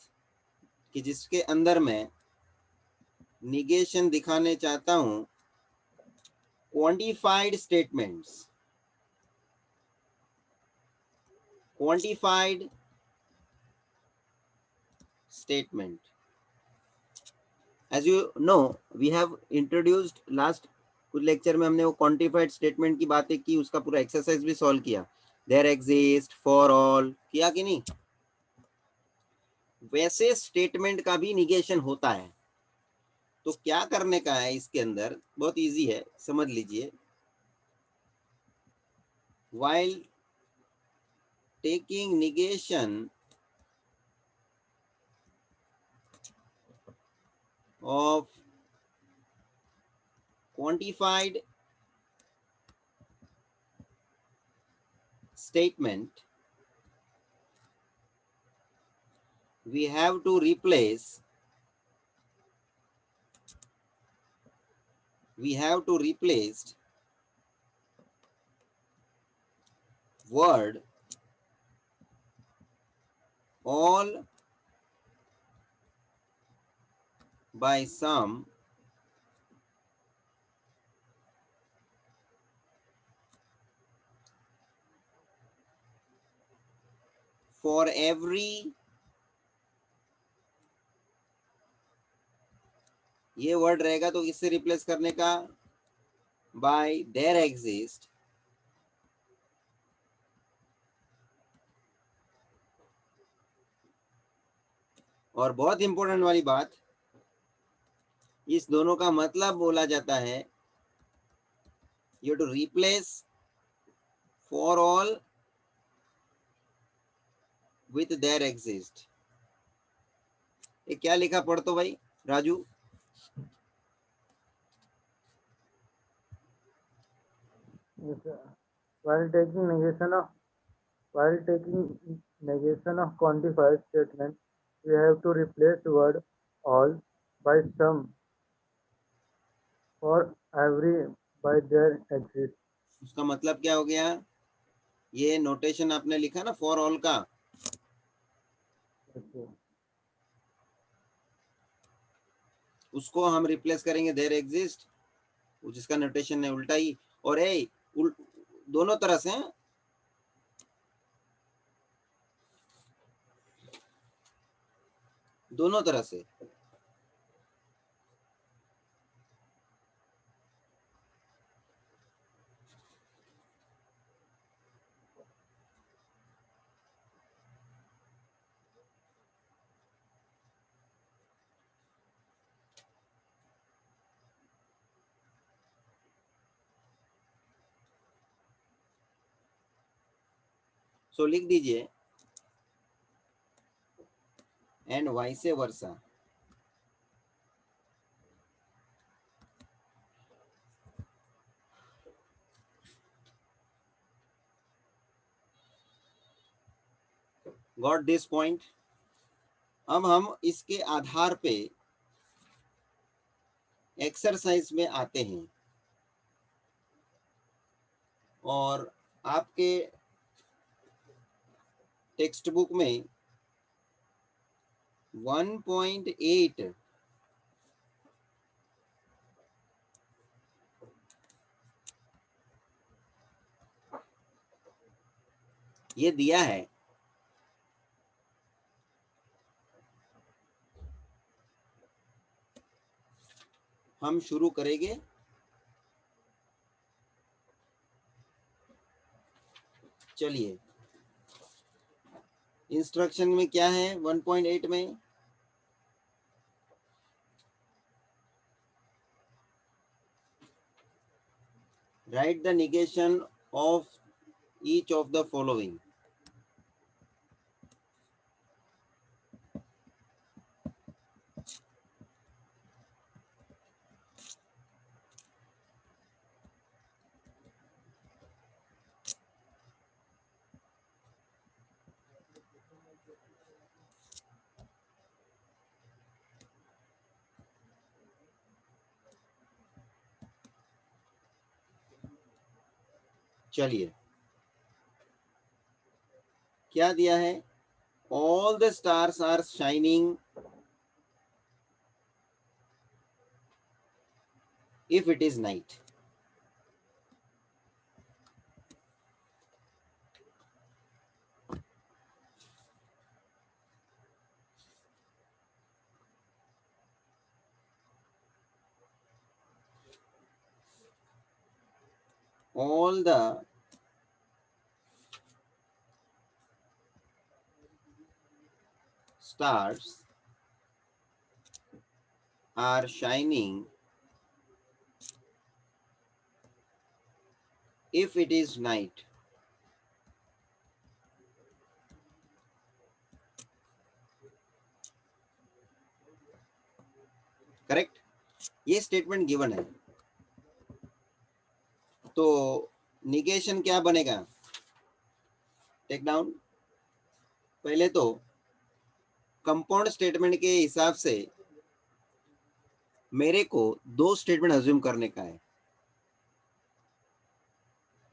कि जिसके अंदर मैं निगेशन दिखाने चाहता हूं quantified statements, quantified statement. As you know we have introduced last कुछ लेक्चर में हमने वो क्वांटिफाइड स्टेटमेंट की बातें की, उसका पूरा एक्सरसाइज भी सॉल्व किया, देयर एग्जिस्ट, फॉर ऑल, किया कि नहीं? वैसे स्टेटमेंट का भी निगेशन होता है, तो क्या करने का है इसके अंदर, बहुत इजी है, समझ लीजिए। while taking negation of quantified statement, we have to replace word all by some for every, ये वर्ड रहेगा तो इससे रिप्लेस करने का बाय देयर एग्जिस्ट, और बहुत इंपॉर्टेंट वाली बात, इस दोनों का मतलब बोला जाता है, you to replace for all with there exist. ये क्या लिखा, पढ़ तो भाई Raju. While taking negation of quantified statement, we have to replace word all by some for every by their exit. उसका मतलब क्या हो गया? ये नोटेशन आपने लिखा ना फॉर ऑल का, Okay. उसको हम रिप्लेस करेंगे देयर एग्जिस्ट, जिसका नोटेशन है उल्टा ही। और दोनों तरह से, दोनों तरह से। सो लिख दीजिए and vice versa. Got this point? अब हम इसके आधार पे एक्सरसाइज में आते हैं, और आपके टेक्स्ट बुक में 1.8 ये दिया है। हम शुरू करेंगे चलिए, इंस्ट्रक्शन में क्या है 1.8 में? Right the negation of each of the following. चलिए, क्या दिया है? All the stars are shining if it is night. All the stars are shining if it is night. Correct? ये स्टेटमेंट गिवन है, तो निगेशन क्या बनेगा? Take down. पहले तो कंपाउंड स्टेटमेंट के हिसाब से मेरे को दो स्टेटमेंट अज्यूम करने का है।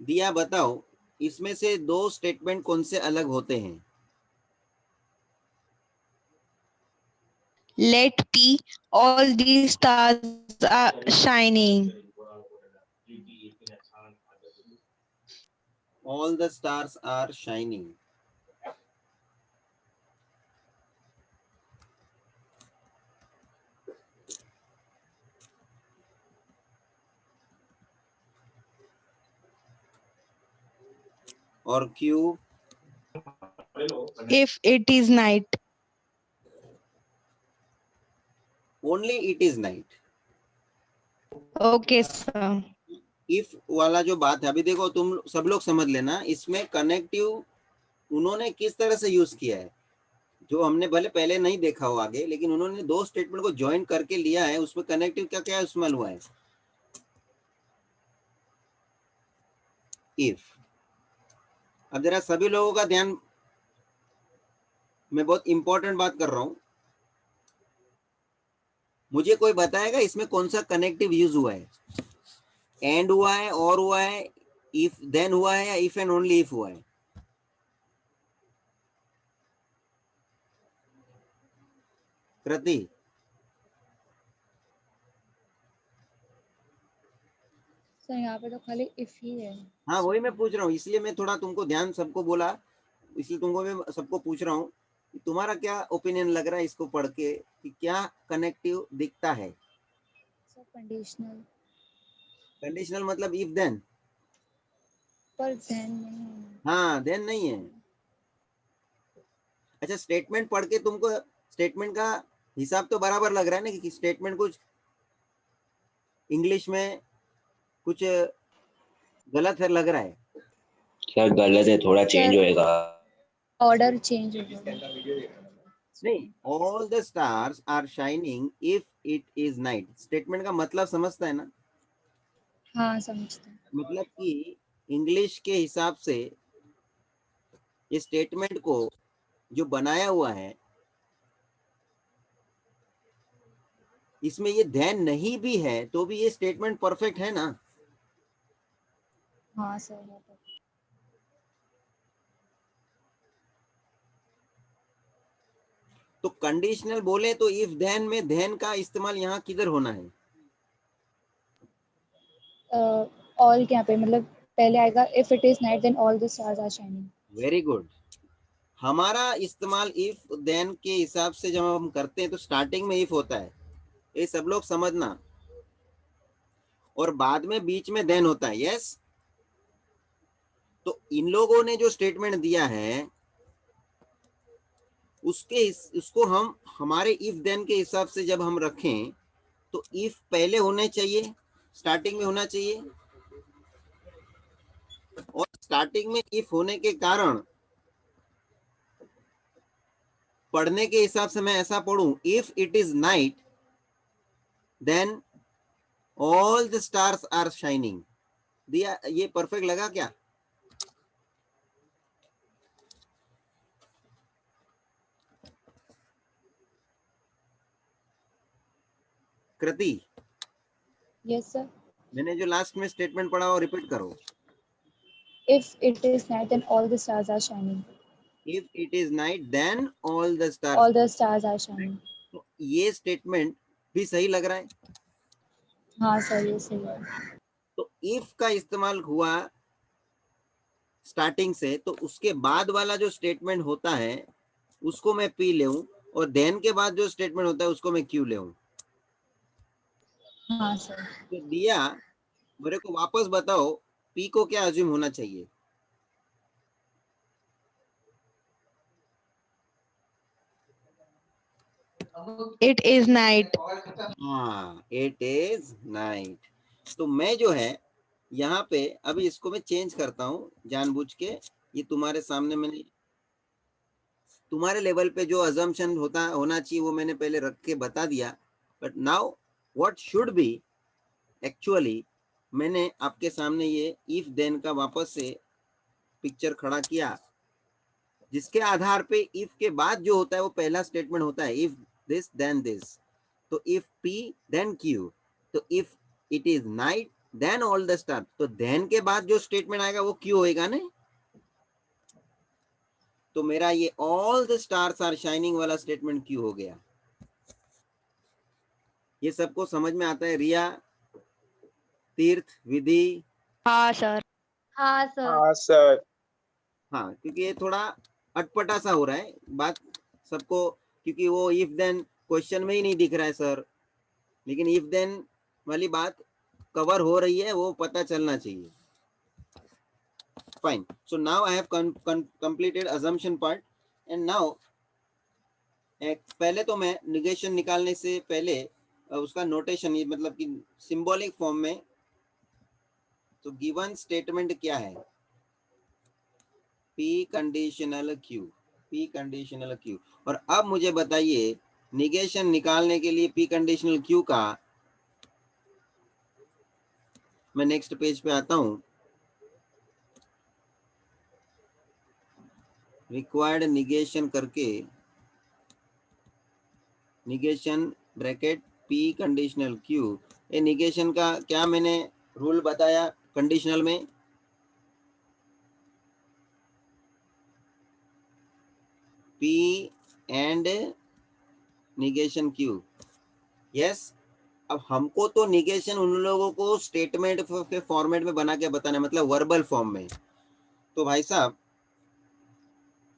दिया, बताओ इसमें से दो स्टेटमेंट कौन से अलग होते हैं? Let P, all these stars are shining. All the stars are shining. और Q, If it is night. only it is night. Okay, sir. If वाला जो बात है, अभी देखो तुम सब लोग समझ लेना, इसमें कनेक्टिव उन्होंने किस तरह से यूज किया है, जो हमने भले पहले नहीं देखा हो आगे, लेकिन उन्होंने दो स्टेटमेंट को ज्वाइन करके लिया है, उसमें कनेक्टिव क्या क्या इस्तेमाल हुआ है? इफ। अब जरा सभी लोगों का ध्यान, मैं बहुत इंपॉर्टेंट बात कर रहा हूं, मुझे कोई बताएगा इसमें कौन सा कनेक्टिव यूज हुआ है? एंड हुआ है, और हुआ है, इफ देन हुआ है, या इफ एंड ओनली इफ हुआ है? कृति, सर यहाँ पे तो खाली इफ ही है। हाँ वही मैं पूछ रहा हूँ, इसलिए मैं थोड़ा तुमको ध्यान सबको बोला, इसलिए तुमको मैं सबको पूछ रहा हूँ कि तुम्हारा क्या ओपिनियन लग रहा है इसको पढ़ के, कि क्या कनेक्टिव दिखता है? सर कंडीशनल, कंडीशनल मतलब इफ देन, पर देन नहीं है। हाँ देन नहीं है। अच्छा, स्टेटमेंट पढ़ के तुमको स्टेटमेंट का हिसाब तो बराबर लग रहा है ना, कि स्टेटमेंट कुछ इंग्लिश में कुछ गलत है लग रहा है? क्या गलत है, थोड़ा चेंज होएगा। ऑर्डर चेंज होगा। नहीं, all the stars are shining if it is night, statement का मतलब समझता है ना? हाँ समझते हैं। मतलब कि इंग्लिश के हिसाब से ये स्टेटमेंट को जो बनाया हुआ है, इसमें ये ध्यान नहीं भी है तो भी ये स्टेटमेंट परफेक्ट है ना? हाँ सर है तो। तो कंडीशनल बोले तो इफ देन में देन का इस्तेमाल यहाँ किधर होना है? ऑल के यहाँ पे मतलब पहले आएगा if it is night then all the stars are shining. Very good. हमारा इस्तेमाल इफ देन के हिसाब से जब हम करते हैं तो स्टार्टिंग में इफ होता है, ये सब लोग समझना, और बाद में बीच में देन होता है। यस, तो इन लोगों ने जो स्टेटमेंट दिया है उसको हम हमारे इफ देन के हिसाब से जब हम रखें तो इफ पहले होने चाहिए, स्टार्टिंग में होना चाहिए, और स्टार्टिंग में इफ होने के कारण पढ़ने के हिसाब से मैं ऐसा पढ़ूं, if it is night then all the stars are shining. दिया, ये परफेक्ट लगा क्या? Kriti, yes sir. मैंने जो लास्ट में स्टेटमेंट पढ़ा वो रिपीट करो। If it is night then all the stars are shining. If it is night then all the all stars. The stars are shining. तो ये स्टेटमेंट भी सही लग रहा है? हाँ सर ये सही है। तो इफ का इस्तेमाल हुआ स्टार्टिंग से, तो उसके बाद वाला जो स्टेटमेंट होता है उसको मैं पी ले, और देन के बाद जो स्टेटमेंट होता है उसको मैं क्यू ले। हाँ सर। तो दिया, मेरे को वापस बताओ पी को क्या अज्यूम होना चाहिए? It is night. हाँ, इट इज नाइट। तो मैं जो है यहाँ पे अभी इसको मैं चेंज करता हूँ जानबूझ के, ये तुम्हारे सामने मैंने तुम्हारे लेवल पे जो अजम्पशन होना चाहिए वो मैंने पहले रख के बता दिया, but now what should be, actually मैंने आपके सामने ये इफ देन का वापस से पिक्चर खड़ा किया, जिसके आधार पे इफ के बाद जो होता है वो पहला स्टेटमेंट होता है, इफ दिस देन दिस। तो इफ पी देन क्यू, तो if it is night then all the star, तो देन के बाद जो स्टेटमेंट आएगा वो क्यू होएगा ना? तो मेरा ये all the stars are shining वाला स्टेटमेंट क्यू हो गया। ये सबको समझ में आता है? रिया, तीर्थ, विधि? हाँ सर। हाँ सर। हाँ सर। हाँ, क्योंकि ये थोड़ा अटपटा सा हो रहा है बात सबको, क्योंकि वो इफ देन क्वेश्चन में ही नहीं दिख रहा है सर, लेकिन इफ देन वाली बात कवर हो रही है वो पता चलना चाहिए। Fine, so now I have completed assumption part, and now पहले तो मैं निगेशन निकालने से पहले उसका नोटेशन, ये मतलब कि सिंबॉलिक फॉर्म में, तो गिवन स्टेटमेंट क्या है? P conditional Q, P conditional Q। और अब मुझे बताइए निगेशन निकालने के लिए P कंडीशनल Q का, मैं नेक्स्ट पेज पे आता हूं, रिक्वायर्ड निगेशन करके, negation bracket P conditional Q, ये निगेशन का क्या मैंने रूल बताया कंडीशनल में, P and negation Q। Yes, अब हमको तो निगेशन उन लोगों को स्टेटमेंट के फॉर्मेट में बना के बताना है, मतलब वर्बल फॉर्म में। तो भाई साहब,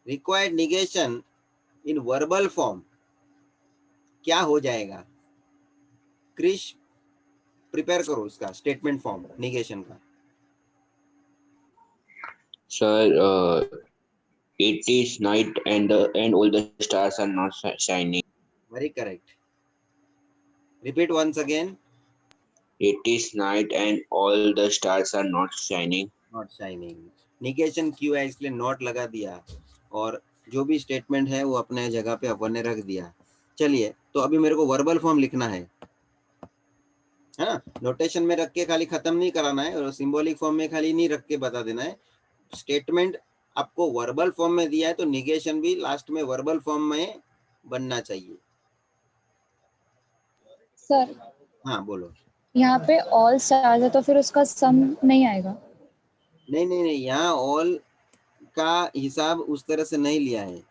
required negation in verbal form क्या हो जाएगा? क्रिश प्रिपेयर करो इसका स्टेटमेंट फॉर्म निगेशन का। Sir, it is night and all the stars are not shining. Very correct. Repeat once again. It is night and all the stars are not shining. Not shining, negation क्यों है इसलिए not लगा दिया, और जो भी statement है वो अपने जगह पे अपन ने रख दिया। चलिए, तो अभी मेरे को वर्बल फॉर्म लिखना है ना? नोटेशन में रख के खाली खत्म नहीं कराना है, और सिंबॉलिक फॉर्म में खाली नहीं रख के बता देना है। स्टेटमेंट आपको वर्बल फॉर्म में दिया है तो निगेशन भी लास्ट में वर्बल फॉर्म में बनना चाहिए। सर हाँ बोलो। यहाँ पे ऑल स्टार्स है तो फिर उसका सम नहीं आएगा? नहीं नहीं नहीं, यहाँ ऑल का हिसाब उस तरह से नहीं लिया है।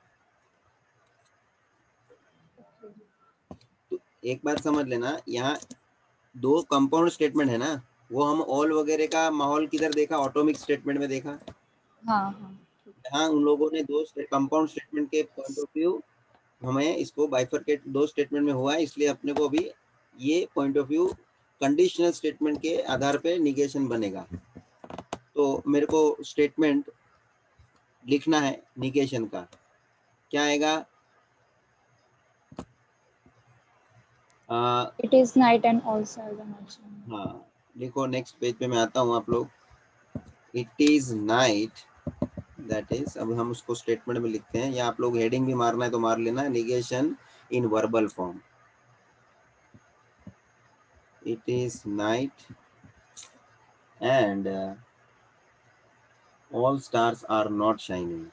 तो एक बात समझ लेना, यहाँ दो कंपाउंड स्टेटमेंट है ना, वो हम ऑल वगैरह का माहौल किधर देखा? ऑटोमिक स्टेटमेंट में देखा। हाँ हाँ। यहाँ उन लोगों ने दो कंपाउंड स्टेटमेंट के पॉइंट ऑफ व्यू हमें इसको बाइफरकेट दो स्टेटमेंट में हुआ है, इसलिए अपने को अभी ये point of view conditional statement के आधार पे निगेशन बनेगा। तो मेरे को स्टेटमेंट लिखना है निगेशन का, क्या आएगा? It is night and all stars are not shining. हाँ लिखो, नेक्स्ट पेज पे मैं आता हूँ आप लोग। It is night, that is, अब हम उसको स्टेटमेंट में लिखते हैं, या आप लोग हेडिंग भी मारना है तो मार लेना, negation in verbal form. It is night and all stars are not shining.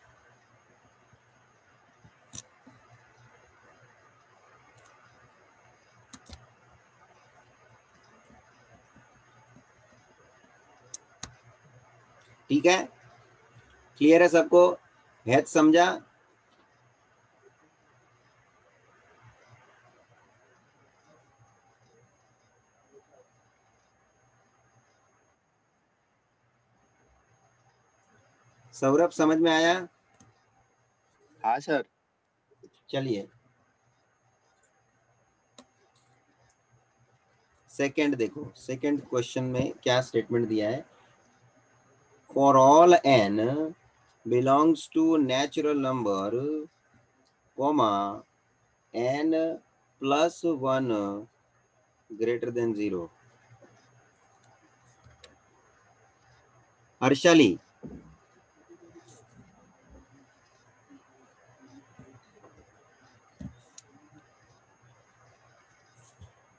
ठीक है, क्लियर है सबको? है समझा? सौरभ समझ में आया? हाँ सर। चलिए सेकंड देखो, सेकंड क्वेश्चन में क्या स्टेटमेंट दिया है? For all n belongs to natural number, comma n plus 1 greater than 0। Harshali,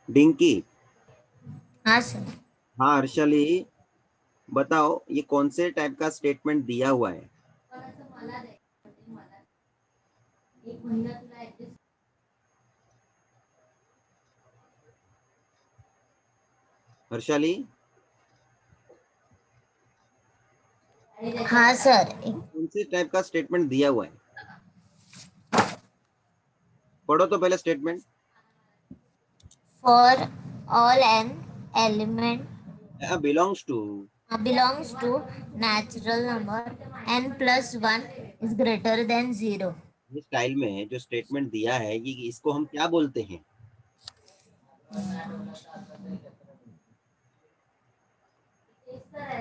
dinky, हाँ सर। हाँ हर्षाली, बताओ ये कौन से टाइप का स्टेटमेंट दिया हुआ है? हर्षाली, हाँ सर। कौन से टाइप का स्टेटमेंट दिया हुआ है? पढ़ो तो पहले statement. For all n element belongs to natural number n plus 1 is greater than 0। इस स्टाइल में जो स्टेटमेंट दिया है ये, इसको हम क्या बोलते हैं?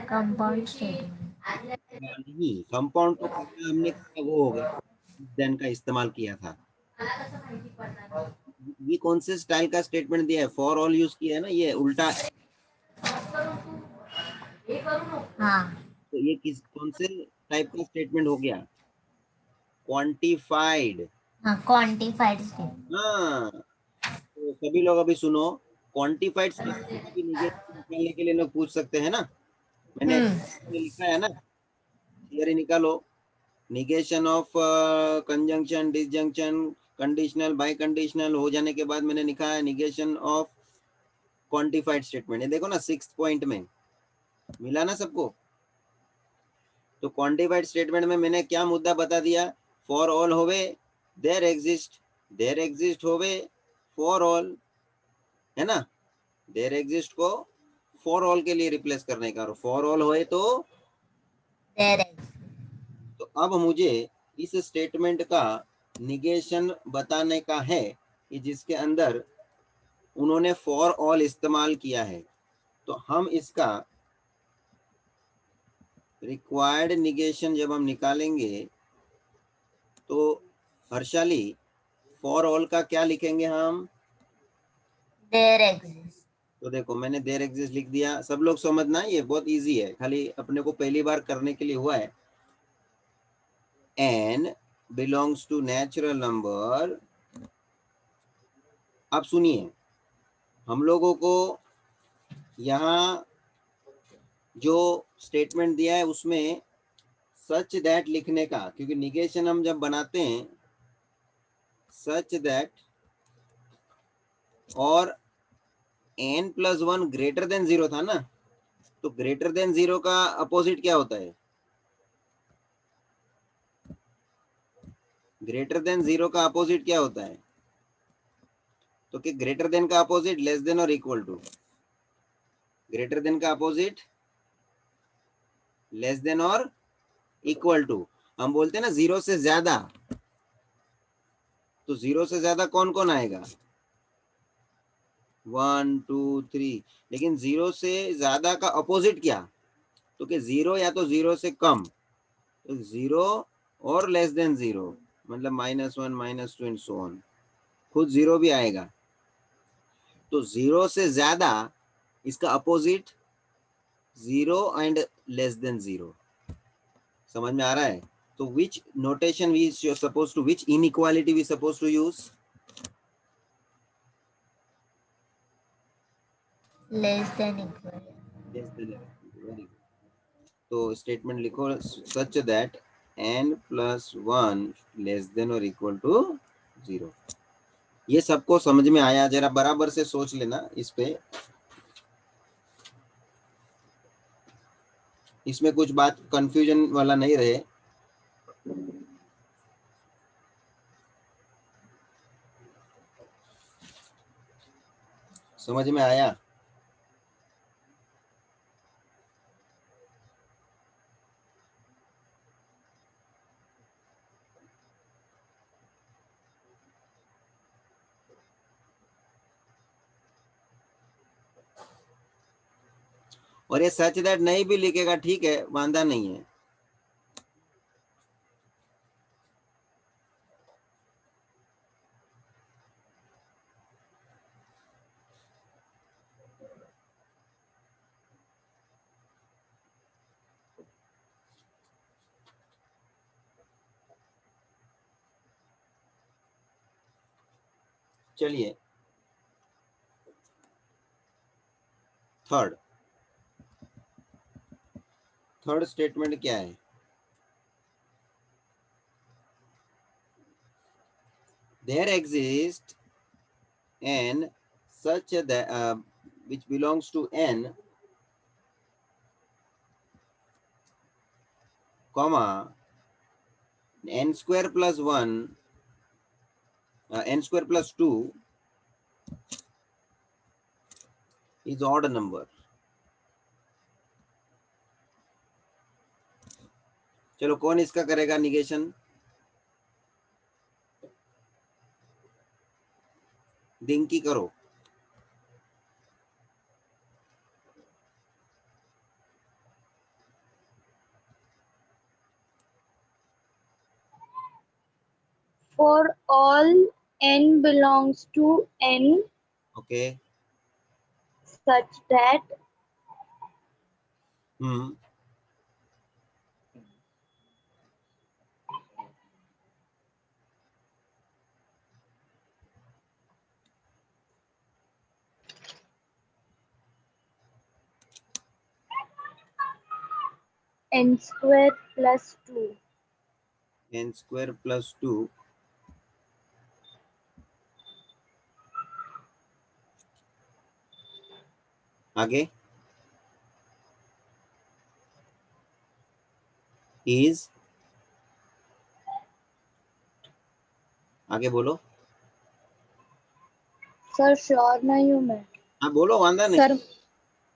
Compound statement. नहीं, कंपाउंड तो हमने वो हो गया देन का इस्तेमाल किया था। ये कौन से स्टाइल का स्टेटमेंट दिया है? फॉर ऑल यूज किया है ना, ये उल्टा। हाँ, तो ये किस कौन से टाइप का स्टेटमेंट हो गया? क्वांटिफाइड। हाँ क्वांटिफाइड स्टेटमेंट। हाँ, तो सभी लोग अभी सुनो, क्वांटिफाइड स्टेटमेंट भी निकालने के लिए लोग पूछ सकते हैं ना। मैंने लिखा है ना, थियरी निकालो। Negation of conjunction, disjunction, conditional, bye conditional हो जाने के बाद मैंने लिखा है निगेशन ऑफ क्वांटिफाइड स्टेटमेंट। ये देखो ना 6th पॉइंट में, मिला ना सबको? तो क्वांटिफाइड स्टेटमेंट में मैंने क्या मुद्दा बता दिया? फॉर ऑल होवे देयर एग्जिस्ट होवे फॉर ऑल, है ना? देयर एग्जिस्ट को फॉर ऑल के लिए रिप्लेस करने का, और फॉर ऑल होए तो There is. तो अब मुझे इस स्टेटमेंट का निगेशन बताने का है कि जिसके अंदर उन्होंने फॉर ऑल इस्तेमाल किया है। तो हम इसका रिक्वायर्ड निगेशन जब हम निकालेंगे तो हर्षाली फॉर ऑल का क्या लिखेंगे हम? There exists. तो देखो मैंने देयर एग्जिस्ट लिख दिया। सब लोग समझना, ये बहुत इजी है, खाली अपने को पहली बार करने के लिए हुआ है। n belongs to natural number. अब सुनिए, हम लोगों को यहाँ जो स्टेटमेंट दिया है उसमें सच दैट लिखने का, क्योंकि निगेशन हम जब बनाते हैं सच दैट और n+1 ग्रेटर देन 0 था ना, तो ग्रेटर देन 0 का अपोजिट क्या होता है? ग्रेटर देन 0 का अपोजिट क्या होता है? तो कि ग्रेटर देन का अपोजिट लेस देन और इक्वल टू, ग्रेटर देन का अपोजिट लेस देन और इक्वल टू। हम बोलते हैं ना 0 से ज्यादा, तो 0 से ज्यादा कौन कौन आएगा? 1 2 3। लेकिन 0 से ज्यादा का अपोजिट क्या? तो कि 0 या तो 0 से कम, तो 0 और लेस देन 0, मतलब -1 -2 एंड सो ऑन, खुद 0 भी आएगा। तो 0 से ज्यादा इसका अपोजिट 0 एंड लेस देन 0। समझ में आ रहा है? तो which notation we suppose to, which inequality we suppose to use? Less than equal. Very good. तो स्टेटमेंट लिखो such that n+1 less than और इक्वल टू 0। ये सबको समझ में आया? जरा बराबर से सोच लेना इस पे, इसमें कुछ बात कंफ्यूजन वाला नहीं रहे। समझ में आया? और ये सच दैट नहीं भी लिखेगा ठीक है, वांदा नहीं है। चलिए थर्ड स्टेटमेंट क्या है? There exist n such that which belongs to n comma n² + 1 n² + 2 is odd number। चलो कौन इसका करेगा निगेशन? डिंकी करो। For all n belongs to n okay. such that n² + 2 n² + 2 आगे इज, आगे बोलो। सर श्योर नहीं हूँ मैं। हाँ बोलो, वांदा नहीं, सर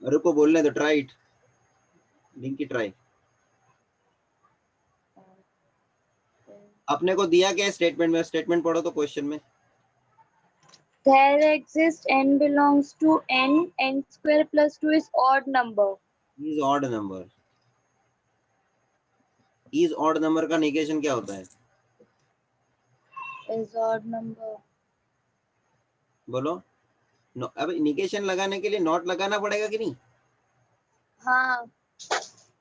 रुको बोलने दो, ट्राई इट, लिंकी ट्राई। अपने को दिया क्या है स्टेटमेंट में, स्टेटमेंट पढ़ो तो क्वेश्चन में। there exists n belongs to n square plus 2 is odd number. Is odd number, is odd number का निगेशन क्या होता है, is odd number. बोलो। अब निगेशन लगाने के लिए नॉट लगाना पड़ेगा कि नहीं, हाँ,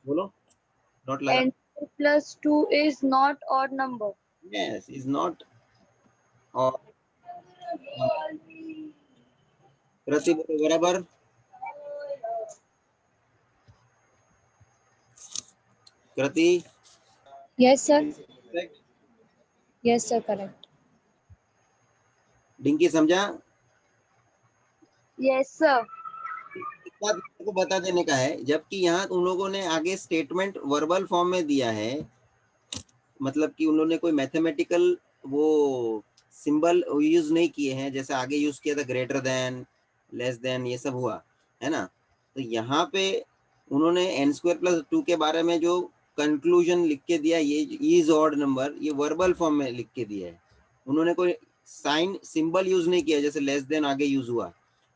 बोलो। नॉट लगा, n square plus 2 is not odd number. Yes, is not odd. Kriti बोलो बराबर। Kriti, Yes sir. Correct. Yes sir, correct. Dinki समझा। Yes sir. एक बात मेरे को बता देने का है, जबकि यहाँ उन लोगों ने आगे स्टेटमेंट वर्बल फॉर्म में दिया है, मतलब कि उन्होंने कोई मैथमेटिकल वो सिंबल यूज नहीं किए हैं, जैसे आगे यूज किया था ग्रेटर देन, लेस देन, ये सब हुआ है ना। तो यहाँ पे उन्होंने n स्क्वायर प्लस 2 के बारे में जो कंक्लूजन लिख के दिया, ये इज ऑड नंबर, ये वर्बल फॉर्म में लिख के दिया है, उन्होंने कोई साइन सिंबल यूज नहीं किया, जैसे लेस देन आगे यूज हुआ।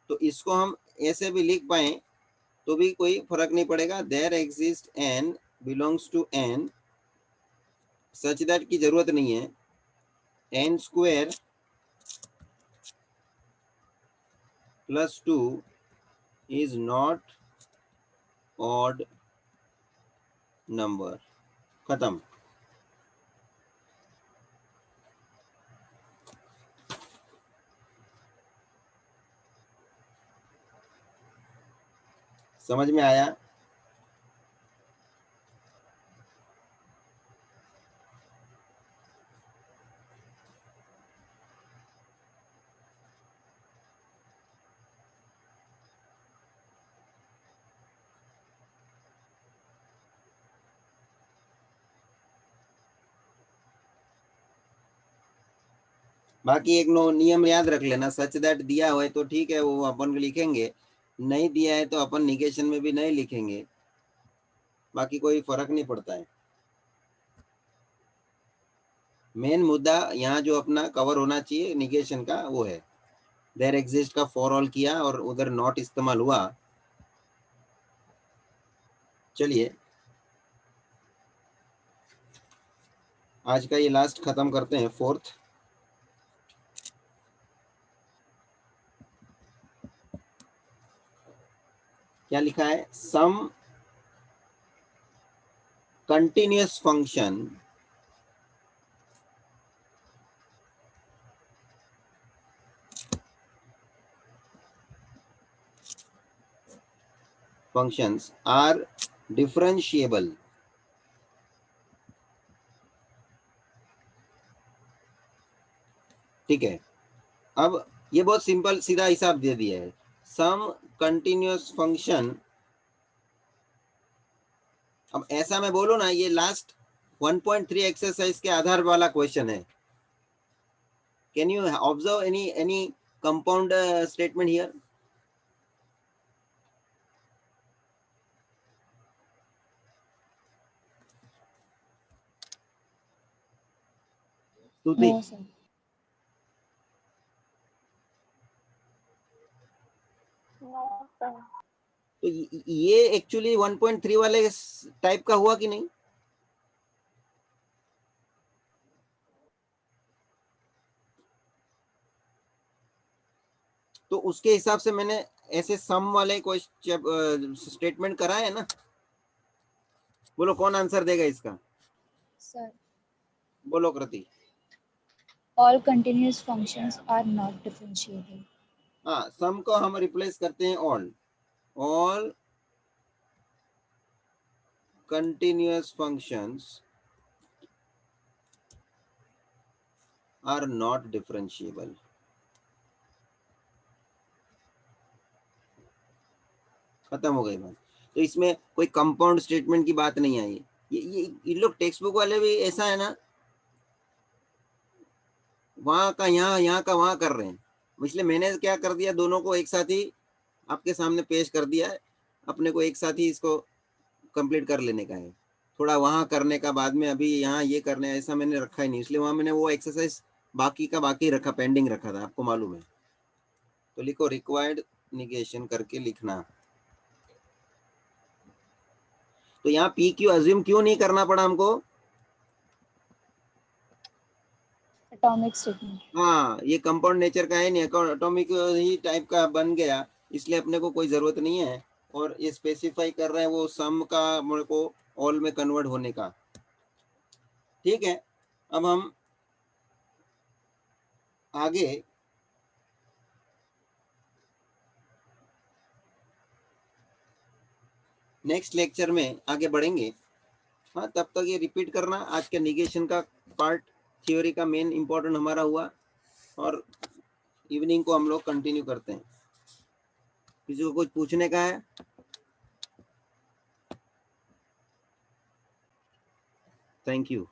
तो इसको हम ऐसे भी लिख पाए तो भी कोई फर्क नहीं पड़ेगा। There exist n belongs to n such that की जरूरत नहीं है, n square plus 2 is not odd number, खत्म। समझ में आया। बाकी एक नियम याद रख लेना, सच दैट दिया हुआ है तो ठीक है, वो अपन लिखेंगे, नहीं दिया है तो अपन निगेशन में भी नहीं लिखेंगे, बाकी कोई फर्क नहीं पड़ता है। मेन मुद्दा यहाँ जो अपना कवर होना चाहिए निगेशन का, वो है देयर एग्जिस्ट का फॉर ऑल किया और उधर नॉट इस्तेमाल हुआ। चलिए आज का ये लास्ट खत्म करते हैं, फोर्थ। क्या लिखा है, some continuous function functions are differentiable ठीक है। अब ये बहुत सिंपल सीधा हिसाब दे दिया है, सम कंटिन्यूअस फंक्शन। अब ऐसा मैं बोलूं ना, ये लास्ट 1.3 एक्सरसाइज के आधार वाला क्वेश्चन है। Can you observe any compound statement here? No sir. तो ये एक्चुअली 1.3 वाले टाइप का हुआ कि नहीं? तो उसके हिसाब से मैंने ऐसे सम वाले कोई स्टेटमेंट करा है ना। बोलो कौन आंसर देगा इसका? Sir, बोलो कृति। all continuous functions are not differentiable. हाँ, सम को हम रिप्लेस करते हैं all continuous functions are not differentiable. खत्म हो गई बात। तो इसमें कोई कंपाउंड स्टेटमेंट की बात नहीं आई। ये लोग टेक्स्ट बुक वाले भी ऐसा है ना, वहां का यहाँ, यहाँ का वहां कर रहे हैं। इसलिए मैंने क्या कर दिया, दोनों को एक साथ ही आपके सामने पेश कर दिया है। अपने को एक साथ ही इसको कंप्लीट कर लेने का है। थोड़ा वहां करने का बाद में, अभी यहाँ ये करने, ऐसा मैंने रखा ही नहीं। इसलिए वहां मैंने वो एक्सरसाइज बाकी का बाकी रखा, पेंडिंग रखा था, आपको मालूम है। तो लिखो रिक्वायर्ड निगेशन करके लिखना। तो यहाँ पी क्यू अज्यूम क्यों नहीं करना पड़ा हमको? Atomic statement. हाँ, ये कंपाउंड नेचर का है नहीं, एटॉमिक ही टाइप का बन गया, इसलिए अपने को कोई जरूरत नहीं है। और ये स्पेसिफाई कर रहे हैं वो सम का मेरे को ऑल में कन्वर्ट होने का। ठीक है, अब हम आगे नेक्स्ट लेक्चर में आगे बढ़ेंगे। हाँ, तब तक ये रिपीट करना। आज के निगेशन का पार्ट थ्योरी का मेन इंपॉर्टेंट हमारा हुआ, और इवनिंग को हम लोग कंटिन्यू करते हैं। किसी को कुछ पूछने का है? Thank you.